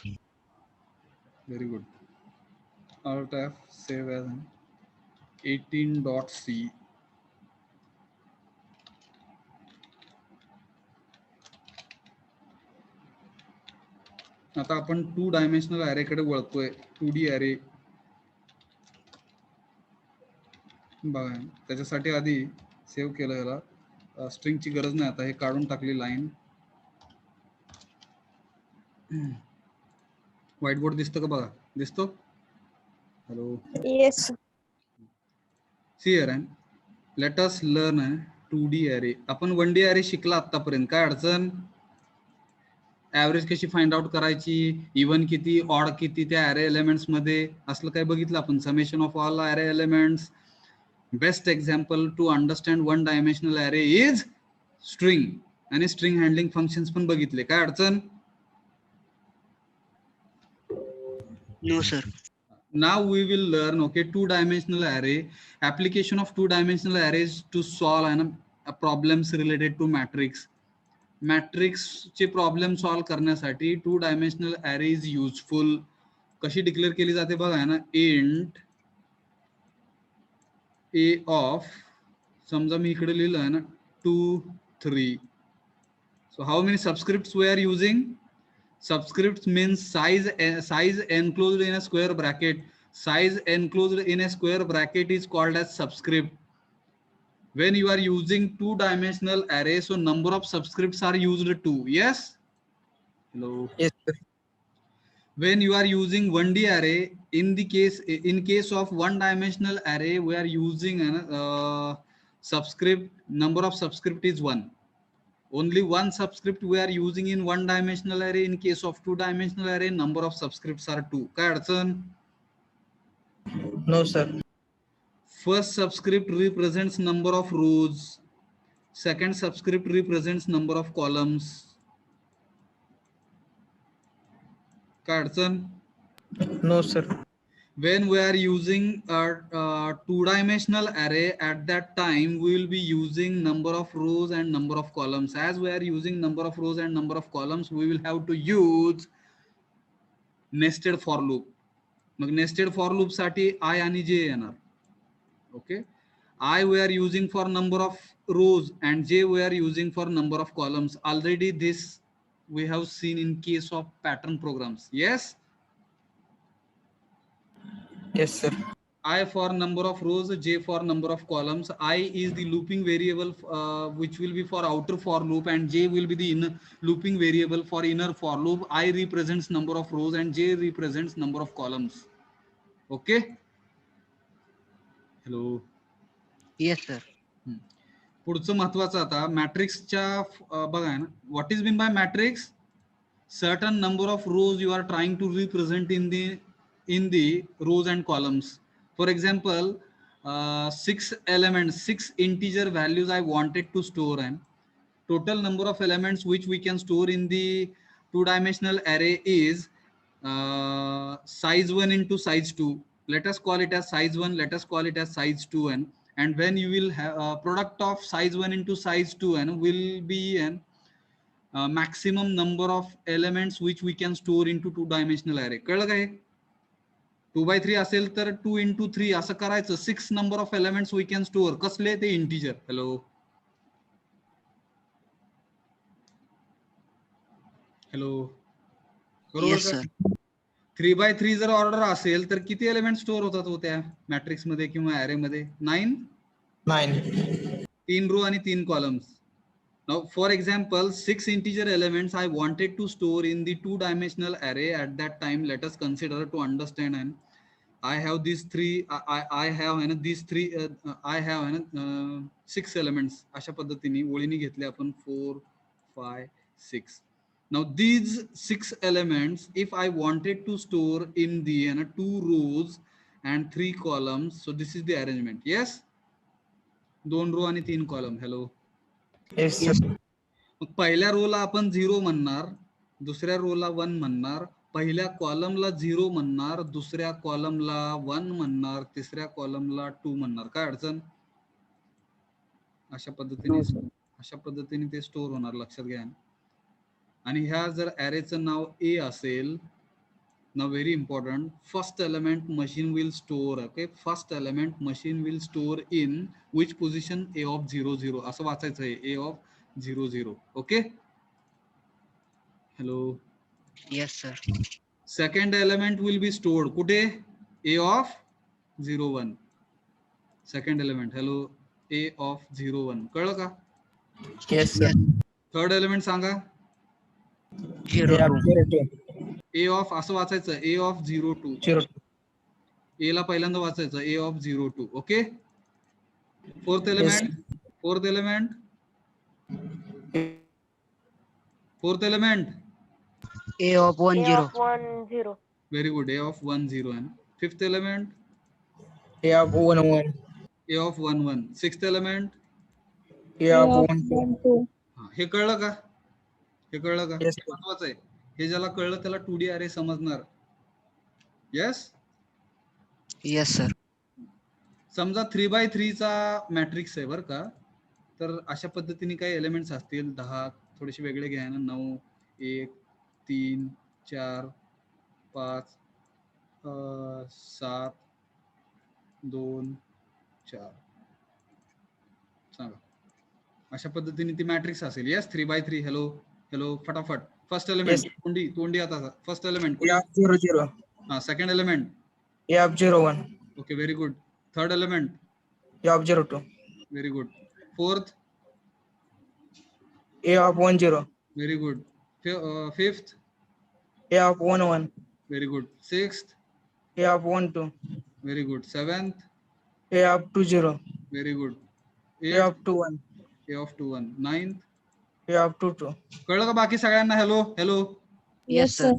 Very good. Alt F save as 18.c. आता आपण 2 डायमेन्शनल अरे कडे वळतोय. 2D अरे बघा. त्याच्यासाठी आधी सेव्ह केलं. याला स्ट्रिंगची गरज नाही. आता हे काढून टाकली लाईन. व्हाईट बोर्ड दिसतो का बघा. दिसतो. Hello. Yes, sir. See here and let us learn 2D अरे. आपण 1D अरे शिकला आतापर्यंत. काय अडचण. ऍव्हरेज कशी फाइंड आउट करायची, इव्हन किती, ऑड किती त्या अरे एलिमेंट्स मध्ये, असलं काय बघितलं आपण. Summation of all array elements. Best example to understand 1 dimensional array is string. आणि स्ट्रिंग हँडलिंग फंक्शन्स पण बघितले. काय अडचण. No, sir. Now we will learn 2-dimensional array, application of 2-dimensional arrays to solve problems related to matrix. Matrix चे problem solve करण्यासाठी 2-dimensional array is useful. कशी declare केली जाते बघा ना. इंट a of, समजा मी इकडे लिहिलं आहे ना 2 3. So how many subscripts we are using? Subscripts means size enclosed in a square bracket. Size enclosed in a square bracket is called as subscript. When you are using 2-dimensional array, so number of subscripts are used too. Yes. Hello. Yes, sir. When you are using 1D array, in case of 1-dimensional array, we are using subscript. Number of subscript is 1. Only 1 subscript we are using in 1-dimensional array. In case of 2-dimensional array, number of subscripts are 2. काय अडचण. No, sir. First subscript represents number of rows. Second subscript represents number of columns. काय अडचण. No, sir. When we are using a 2-dimensional array, at that time we will be using number of rows and number of columns. As we are using number of rows and number of columns, we will have to use nested for loop. मग nested for loop साठी I आणि J येणार. Okay. I we are using for number of rows and J we are using for number of columns. Already this we have seen in case of pattern programs. Yes. Yes, sir. I for number of rows, J for number of columns. I is the looping variable which will be for outer for loop, and J will be the inner looping variable for inner for loop. I represents number of rows and J represents number of columns. Okay. Hello. Yes, sir. पुढचं महत्वाचं आता मॅट्रिक्सच्या बघा ना. What is mean by matrix. Certain number of rows you are trying to represent in the rows and columns. For example, 6 elements, 6 integer values I wanted to store, and total number of elements which we can store in the two-dimensional array is size 1 into size 2. Let us call it as size 1, let us call it as size 2n, and when you will have product of size 1 into size 2n will be an maximum number of elements which we can store into two-dimensional array. कळलं काय? 2/3 असेल तर 2 into 3 असं करायचं. 6 number of elements we can store. कसले ते integer. Hello hello बरोबर Yes, का? sir. 3/3 जर ऑर्डर असेल तर किती एलिमेंट स्टोअर होतात हो त्या मॅट्रिक्स मध्ये किंवा अरे मध्ये? 9. 9. 3 रो आणि 3 columns. Now, for example, 6 integer elements I wanted to store in the two-dimensional array at that time. Let us consider to understand, and I have these three. I have these three. I have 6 elements. अशा पद्धतीने ओळीने घेतले आपण 4, 5, 6. Now these 6 elements, if I wanted to store in the 2 rows and 3 columns, so this is the arrangement. Yes. 2 row आणि 3 column. Hello. Yes, sir. मग पहिल्या रोला आपण 0 म्हणणार, दुसऱ्या रोला 1 म्हणणार, पहिल्या कॉलमला 0 म्हणणार, दुसऱ्या कॉलमला 1 म्हणणार, तिसऱ्या कॉलमला 2 म्हणणार. काय अडचण? अशा पद्धतीने ते स्टोअर होणार. लक्षात घ्या. आणि ह्या जर अरेचं नाव ए असेल, now very important, first element machine will store. Okay, first element machine will store in which position? A of 0 0 असं वाचायचं आहे. A of 0 0. Okay. Hello. Yes, sir. Second element will be stored कुठे? A of 0 1. Second element. Hello. A of 0 1. कळलं का? Yes, sir. Third element सांगा. 0 A of 2. 0 2. A of असं वाचायचं. A of 0 2. 0 2. A ला पहिल्यांदा वाचायचं. A of 0 2. Okay. Fourth element. Yes. Fourth element. Fourth element. A of 1 0. 1 0. Very good. A of 1 0. And fifth element. A of 1 1. A of 1 1. Sixth element. A of 1 2. 1 2. हे कळलं का? हे कळलं का? Yes, हे महत्वाचं आहे. हे ज्याला कळलं त्याला 2D अरे समजणार. Yes. Yes, sir. समजा 3/3 चा मॅट्रिक्स आहे बरं का. तर अशा पद्धतीने काही एलिमेंट्स असतील 10, थोडेसे वेगळे घ्या ना. 9 1 3 4 5 7 2 4. सांगा. अशा पद्धतीने ती मॅट्रिक्स असेल. येस. 3/3. हॅलो हॅलो फटाफट. First element. Yes. तोंडी आता. First element. A of 0 0. हा. Second element. A of 0 1. Okay. Very good. Third element. A of 0 2. Very good. Fourth. A of 1 0. Very good. Fifth. A of 1 1. Very good. Sixth. A of 1 2. Very good. Seventh. A of 2 0. Very good. A of 2 1. A of 2 1. Ninth. A of 2 2. कळलं का बाकी सगळ्यांना? Hello hello. Yes, sir.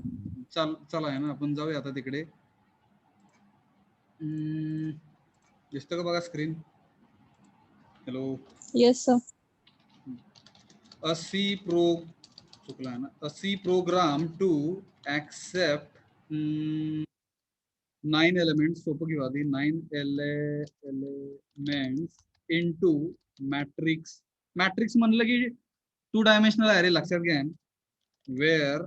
चला आहे ना, आपण जाऊया आता तिकडे. दिसतं का बघा screen? Hello. Yes, sir. A C program to accept 9 elements. सोपं घेऊ आधी. 9 elements into matrix. मॅट्रिक्स म्हणलं की 2 dimensional array. लक्षात घ्या. where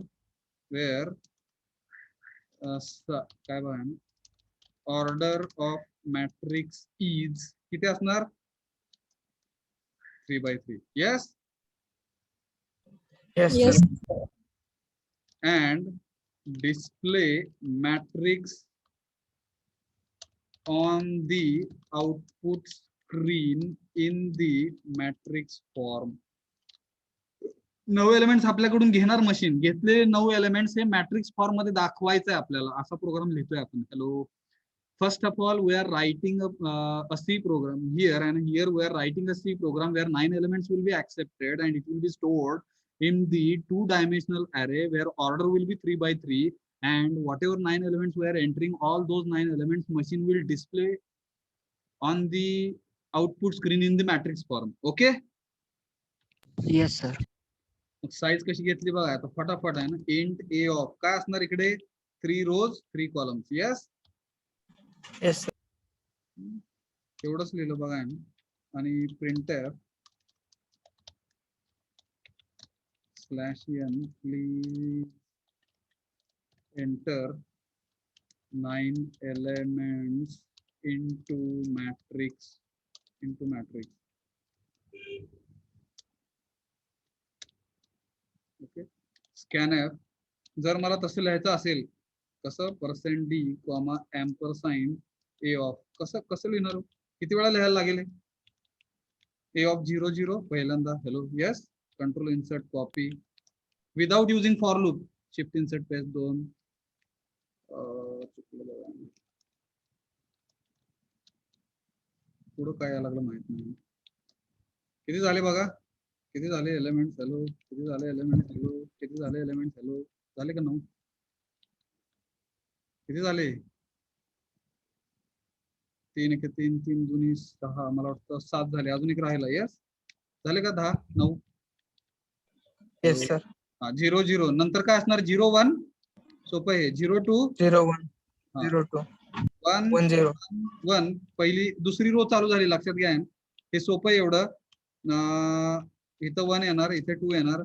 काय बघा, ऑर्डर ऑफ मॅट्रिक्स इज किती असणार? 3/3. Yes. Yes, Yes. sir. And display matrix on the output screen in the matrix form. 9 elements आपल्याकडून घेणार मशीन. घेतलेले 9 एलिमेंट्स हे मॅट्रिक्स फॉर्म मध्ये दाखवायचं आहे आपल्याला. असा प्रोग्राम लिहितोय आपण. Hello. First of all, we are writing a C program here, and here we are writing a C program where 9 elements will be accepted and it will be stored in the 2-dimensional array where order will be 3/3, and whatever 9 elements we are entering, all those 9 elements machine will display on the output screen in the matrix form. Okay. Yes, sir. मग size कशी घेतली बघा आता फटाफट आहे ना. Int A of काय असणार इकडे 3 rows 3 columns. Yes, Yes, sir. एवढंच लिहिलं बघा आहे ना. आणि printer /n please enter 9 elements into matrix. Okay. Scanner जर मला तसं लिहायचं असेल कसं %d, ampersand a ऑफ कसं लिहिणार, किती वेळा लिहायला लागेल a ऑफ 0 0 पहिल्यांदा. Hello yes, control insert copy without using for loop, shift insert paste 2. पुढं काय यायला लागलं माहित नाही. किती झाले बघा, किती झाले एलिमेंट्स. हॅलो किती झाले एलिमेंट्स. हॅलो किती झाले एलिमेंट्स. हॅलो झाले का 9? किती झाले? 3 1 3 3 2 6 मला वाटतं 7 झाले. अजून एक राहिला. येस झाले का 10 9? Yes, sir. 0 0 नंतर काय असणार 0 1 सोपं आहे. 0 2 0 1 हा. 0 2 1 1 0. 1 पहिली दुसरी रो चालू झाली, लक्षात घ्या. हे सोपं आहे एवढं. इथं 1 येणार, इथे 2 येणार.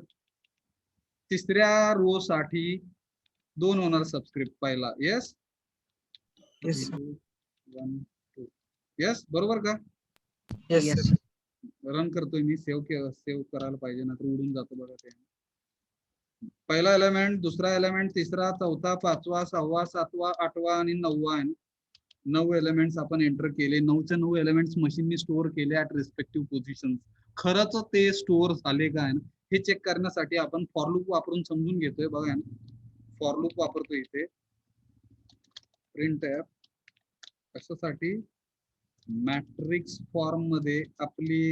तिसऱ्या रो साठी 2 होणार सबस्क्रिप्ट पहिला. Yes Yes, sir. 1 2 येस बरोबर का. Yes, Yes, sir. रन करतोय मी. सेव्ह करायला पाहिजे ना, तर उडून जातो बघा ते. पहिला एलिमेंट, दुसरा एलिमेंट, तिसरा, चौथा, पाचवा, 6वा, 7वा, 8वा आणि 9वा आहे. 9 एलिमेंट्स आपण एंटर केले. 9चे 9 एलिमेंट्स मशीननी स्टोअर केले ऍट रिस्पेक्टिव्ह पोझिशन. खरंच ते स्टोअर झाले का हे चेक करण्यासाठी आपण फॉर लूप वापरून समजून घेतोय बघा. फॉर लूप वापरतोय इथे. प्रिंट कशासाठी, मॅट्रिक्स फॉर्म मध्ये आपली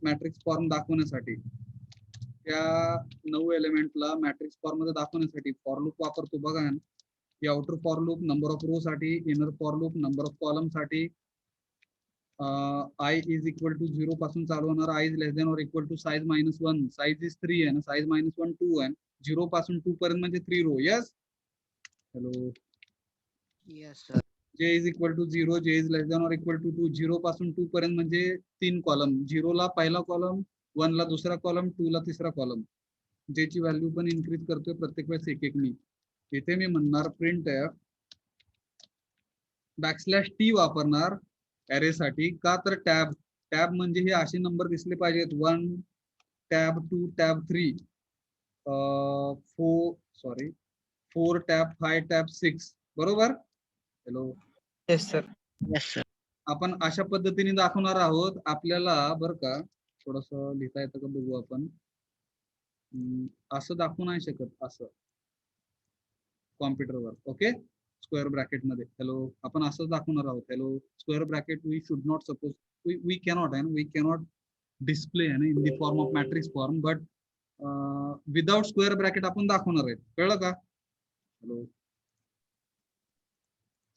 मॅट्रिक्स फॉर्म दाखवण्यासाठी. त्या 9 एलिमेंटला मॅट्रिक्स फॉर्म मध्ये दाखवण्यासाठी फॉर लूप वापरतो बघा. Outer for loop number of row साठी, inner for loop number of column साठी. I इज इक्वल टू 0 पासून चालू होणार. I is less than or equal to size -1. Size is 3 आहे ना, साइज -1 2 आहे. 0 पासून 2 पर्यंत म्हणजे 3 row. Yes hello. yes, sir. J is equal to 0, J is less than or equal to 2. 0 पासून 2 पर्यंत म्हणजे 3 कॉलम. 0 ला पहिला कॉलम, 1 ला दुसरा कॉलम, 2 ला तिसरा कॉलम. J ची व्हॅल्यू पण इन्क्रीज करतोय प्रत्येक वेळेस एक मी. इथे मी म्हणणार प्रिंट /t वापरणार ॲरे साठी. का तर टॅब म्हणजे हे असे नंबर दिसले पाहिजेत. 1 टॅब 2 टॅब 3 4 टॅब 5 टॅब 6 बरोबर. Hello Yes, sir. Yes, sir. आपण अशा पद्धतीने दाखवणार आहोत. आपल्याला बरं का थोडस लिहिता येतं का बघू आपण. असं दाखवू नाही शकत असं कॉम्प्युटरवर. ओके स्क्वेअर ब्रॅकेट मध्ये. हॅलो आपण असंच दाखवणार आहोत. Hello square bracket we should not suppose we cannot we cannot display in the form of matrix form, but without square bracket आपण दाखवणार आहेत. कळलं का. हॅलो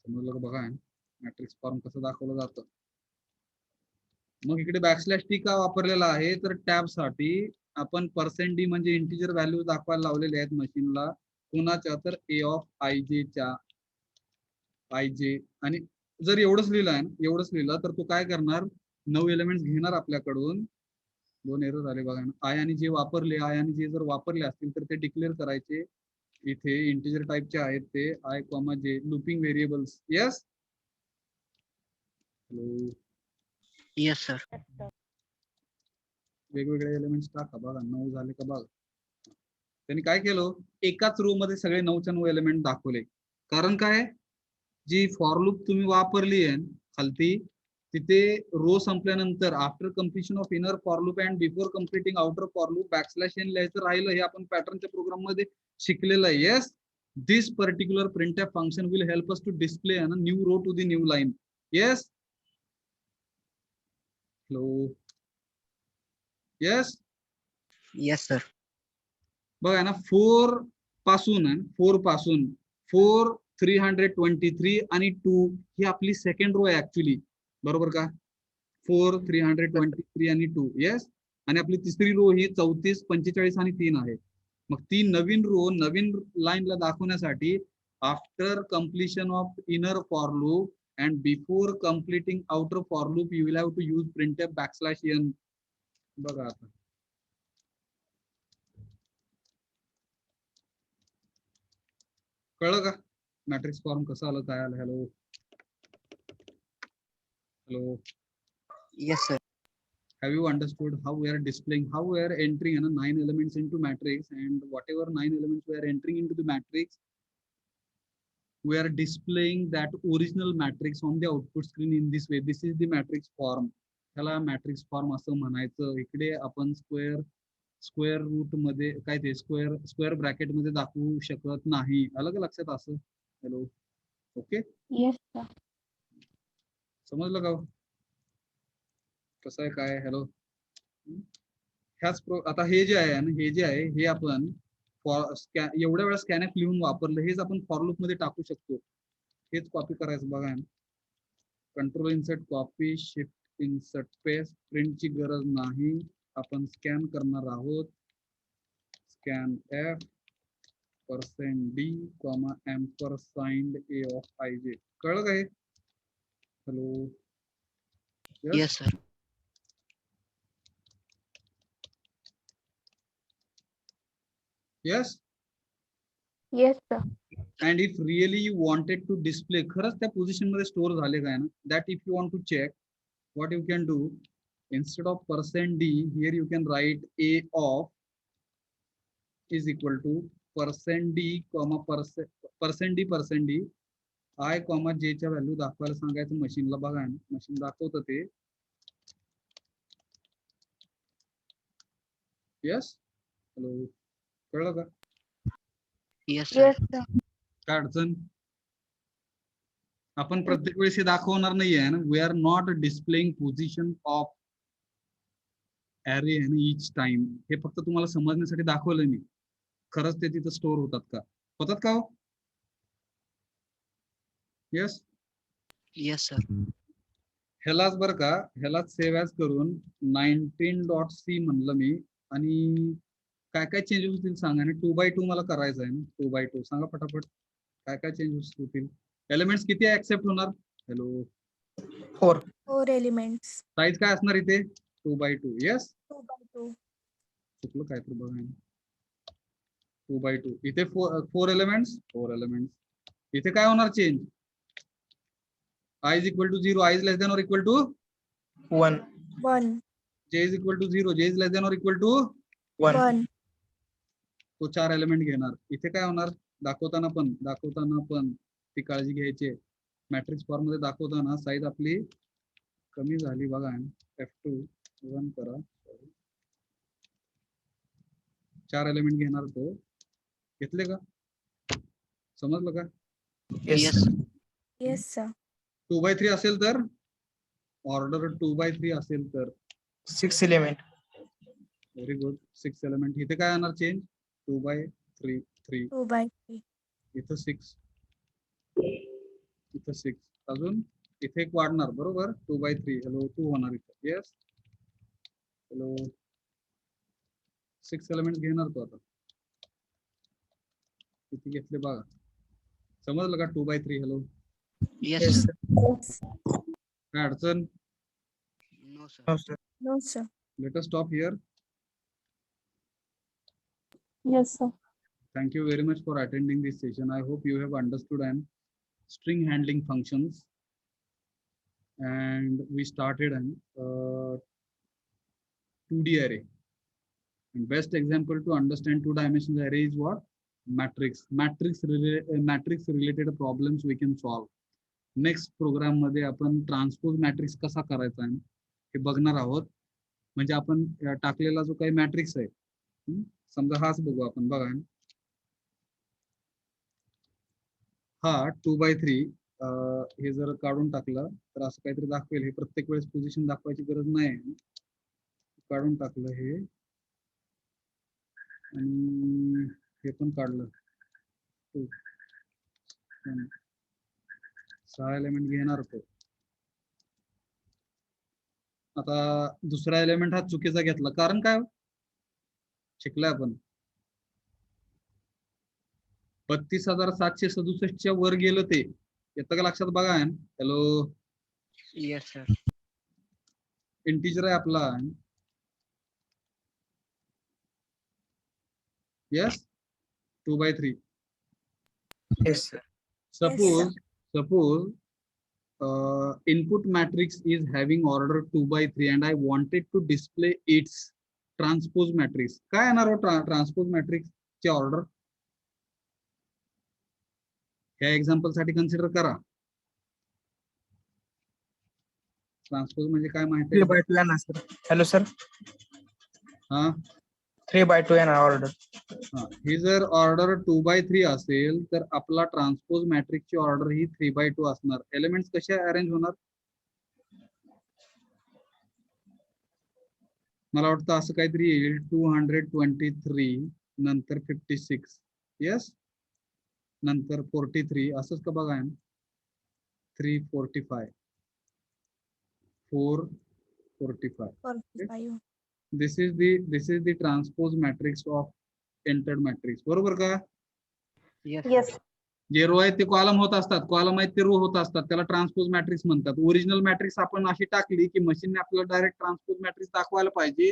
समजलं का बघा. मॅट्रिक्स फॉर्म कसं दाखवलं जातं. मग इकडे /t का वापरलेला आहे तर टॅब साठी आपण %d म्हणजे इंटिजर व्हॅल्यू दाखवायला लावलेले आहेत मशीनला. कोणाच्या तर a ऑफ ij च्या. ij आणि जर एवढंच लिहिलं तर तो काय करणार 9 एलिमेंट्स घेणार आपल्याकडून. 2 एरर झाले बघा. आय आणि जे वापरले, आय आणि जे जर वापरले असतील तर ते डिक्लेअर करायचे. इथे इंटिजर टाइपचे आहेत ते i, j looping variables. Yes hello Yes, sir. वेगवेगळे एलिमेंट्स टाका बघा. 9 झाले का बघा. त्यांनी काय केलं एकाच रो मध्ये सगळे 9च्या 9 एलिमेंट दाखवले. कारण काय जी फॉर लूप तुम्ही वापरली आहे खालती तिथे रो संपल्यानंतर after completion of inner for loop and before completing outer for loop /n लिहायचं राहिलं. हे आपण पॅटर्नच्या प्रोग्राम मध्ये शिकलेलं आहे. Yes this particular printf function will help us to display new row to the new line. Yes hello yes Yes, sir. बघा ना 4 पासून 4 323 आणि 2 ही आपली सेकंड रो आहे ऍक्च्युली. बरोबर का. 4 323 आणि 2. येस आणि आपली तिसरी रो ही 34, 45 आणि 3 आहे. मग ती नवीन रो नवीन लाईनला दाखवण्यासाठी after completion of inner for loop and before completing outer for loop you will have to use printf \n. बघा आता कळलं का मॅट्रिक्स फॉर्म कसं आलं काय आलं. Hello hello, Yes, sir. have you understood how we are displaying, how we are entering 9 elements into matrix, and whatever 9 elements we are entering into the matrix, we are displaying that original matrix on the output screen in this way. This is the matrix form. त्याला matrix form असं म्हणायचं. इकडे आपण square route मध्ये काय ते square bracket मध्ये दाखवू शकत नाही. अलग लक्षात असं. Hello, okay, Yes, sir. समजलं का कसं आहे काय. हॅलो, आता हे जे आहे ना, हे जे आहे हे आपण एवढ्या वेळा स्कॅन ऍप लिहून वापरलं, हेच आपण फॉर लूप मध्ये टाकू शकतो. हेच कॉपी करायचं बघा. Control insert copy, shift insert paste. प्रिंटची गरज नाही, आपण स्कॅन करणार आहोत. Scan F %d, ampersand a of ij. कळलं काय. Hello, Yes, sir. Yes. Yes, sir. And if really you wanted to display खरंच त्या पोझिशन मध्ये स्टोअर झाले काय ना, that if you want to check, what you can do, instead of %d here you can write a of is equal to %d, %d I, j च्या value दाखवायला सांगायचं मशीनला. बघा मशीन दाखवतं ते. यस. हॅलो, कळलं का Yes, sir. Yes, sir. काय अडचण. आपण प्रत्येक वेळेस हे दाखवणार नाहीये ना. We are not displaying position of array each time. हे फक्त तुम्हाला समजण्यासाठी दाखवलं मी. खरंच ते तिथं स्टोअर होतात का हो. यस. Yes, sir. ह्यालाच बरं का, ह्यालाच सेव्ह ॲज करून 19.c म्हणलं मी. आणि काय काय चेंजेस होतील सांगा. आणि 2x2 मला करायचं आहे ना. 2x2 सांगा पटापट काय काय चेंजेस होतील. एलिमेंट्स किती ऍक्सेप्ट होणार. हॅलो, 4. 4 elements. साईज काय असणार इथे 2x2. Yes, 2 by 2. चुकलं काय तर बघा. 2x2 इथे 4 एलिमेंट्स. इथे काय होणार change. I is equal to 0, I is less than or equal to 1. 1. j is equal to 0, j is less than or equal to 1. 1. तो 4 एलिमेंट घेणार. इथे काय होणार दाखवताना पण ती काळजी घ्यायची. मॅट्रिक्स फॉर्म मध्ये दाखवताना साईज आपली कमी झाली बघा. F2 रन करा. 4 एलिमेंट घेणार तो. घेतले का, समजलं का. Yes, Yes, sir. sir. Yes, sir. 2x3 असेल तर ऑर्डर 2x3 असेल तर 6 element. Very good. 6 एलिमेंट. इथे काय येणार चेंज 2x3 3. 2 by 3. इथं 6, इथं 6. अजून इथे एक वाढणार बरोबर 2x3. हॅलो, 2 होणार इथं. येस. हॅलो, 6 एलिमेंट घेणार तो आता. किती घेतले बघा. समजलं का 2x3. Hello, Yes, Yes, sir. sir. Yes. काय अडचण. No, sir. No, sir. No, sir. Let us stop here. Yes, sir. Thank you very much for attending this session. I hope you have understood and string handling functions. And we started an 2D array. And best example to understand two-dimensional array is what? Matrix. Matrix related problems we can solve. Next program मध्ये आपण transpose matrix कसा करायचा आहे हे बघणार आहोत. म्हणजे आपण टाकलेला जो काही मॅट्रिक्स आहे, समजा हाच बघू आपण. बघा हा 2x3 हे जर काढून टाकलं तर असं काहीतरी दाखवेल. हे प्रत्येक वेळेस पोझिशन दाखवायची गरज नाही. काढून टाकलं हे आणि हे पण काढलं. 6 एलिमेंट घेणार तो. आता दुसरा एलिमेंट हा चुकीचा घेतला, कारण काय शिकलोय आपण 32,767 वर गेलं ते येतं का लक्षात बघा. Hello, Yes, sir. इंटिजर आहे आपला. Yes, 2/3. Yes, sir. Suppose input matrix is having order 2/3 and I wanted to display its transpose matrix. काय येणार हो ट्रान्सपोज मॅट्रिक्स ची ऑर्डर? ह्या एक्झाम्पल साठी कन्सिडर करा. ट्रान्सपोज म्हणजे काय माहिती 3/2 येणार सर. हॅलो सर, हा 3/2 येणार ऑर्डर. हा, ही जर ऑर्डर 2/3 असेल तर आपला ट्रान्सपोज मॅट्रिक्सची ऑर्डर ही 3/2 असणार. एलिमेंट्स कसे अरेंज होणार? मला वाटतं असं काहीतरी येईल 223 नंतर 56 यस नंतर 43 असंच का बघा. 345 445. 45. this is the transpose matrix of entered matrix. बरोबर का? Yes, Yes. sir. जे रो आहेत ते कॉलम होत असतात, कॉलम आहेत ते रो होत असतात, त्याला ट्रान्सपोज मॅट्रिक्स म्हणतात. ओरिजिनल मॅट्रिक्स आपण अशी टाकली की मशीनने आपल्याला डायरेक्ट ट्रान्सपोज मॅट्रिक्स दाखवायला पाहिजे.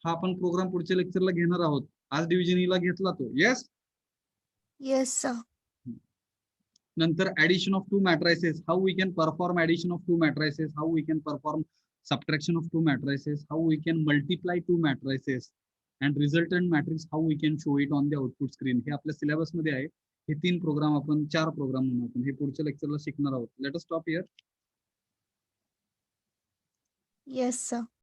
हा आपण प्रोग्राम पुढच्या लेक्चरला घेणार आहोत. आज डिव्हिजन ला घेतला तो. येस. Yes, sir. नंतर addition of two matrices, how we can perform addition of two matrices, how we can perform subtraction of two matrices, how we can multiply two matrices and resultant matrix, how we can show it on the output screen. हे आपल्या syllabus मध्ये आहे. हे 3 programme आपण 4 programme म्हणून आपण हे पुढच्या लेक्चरला शिकणार आहोत. Let us stop here. Yes, sir.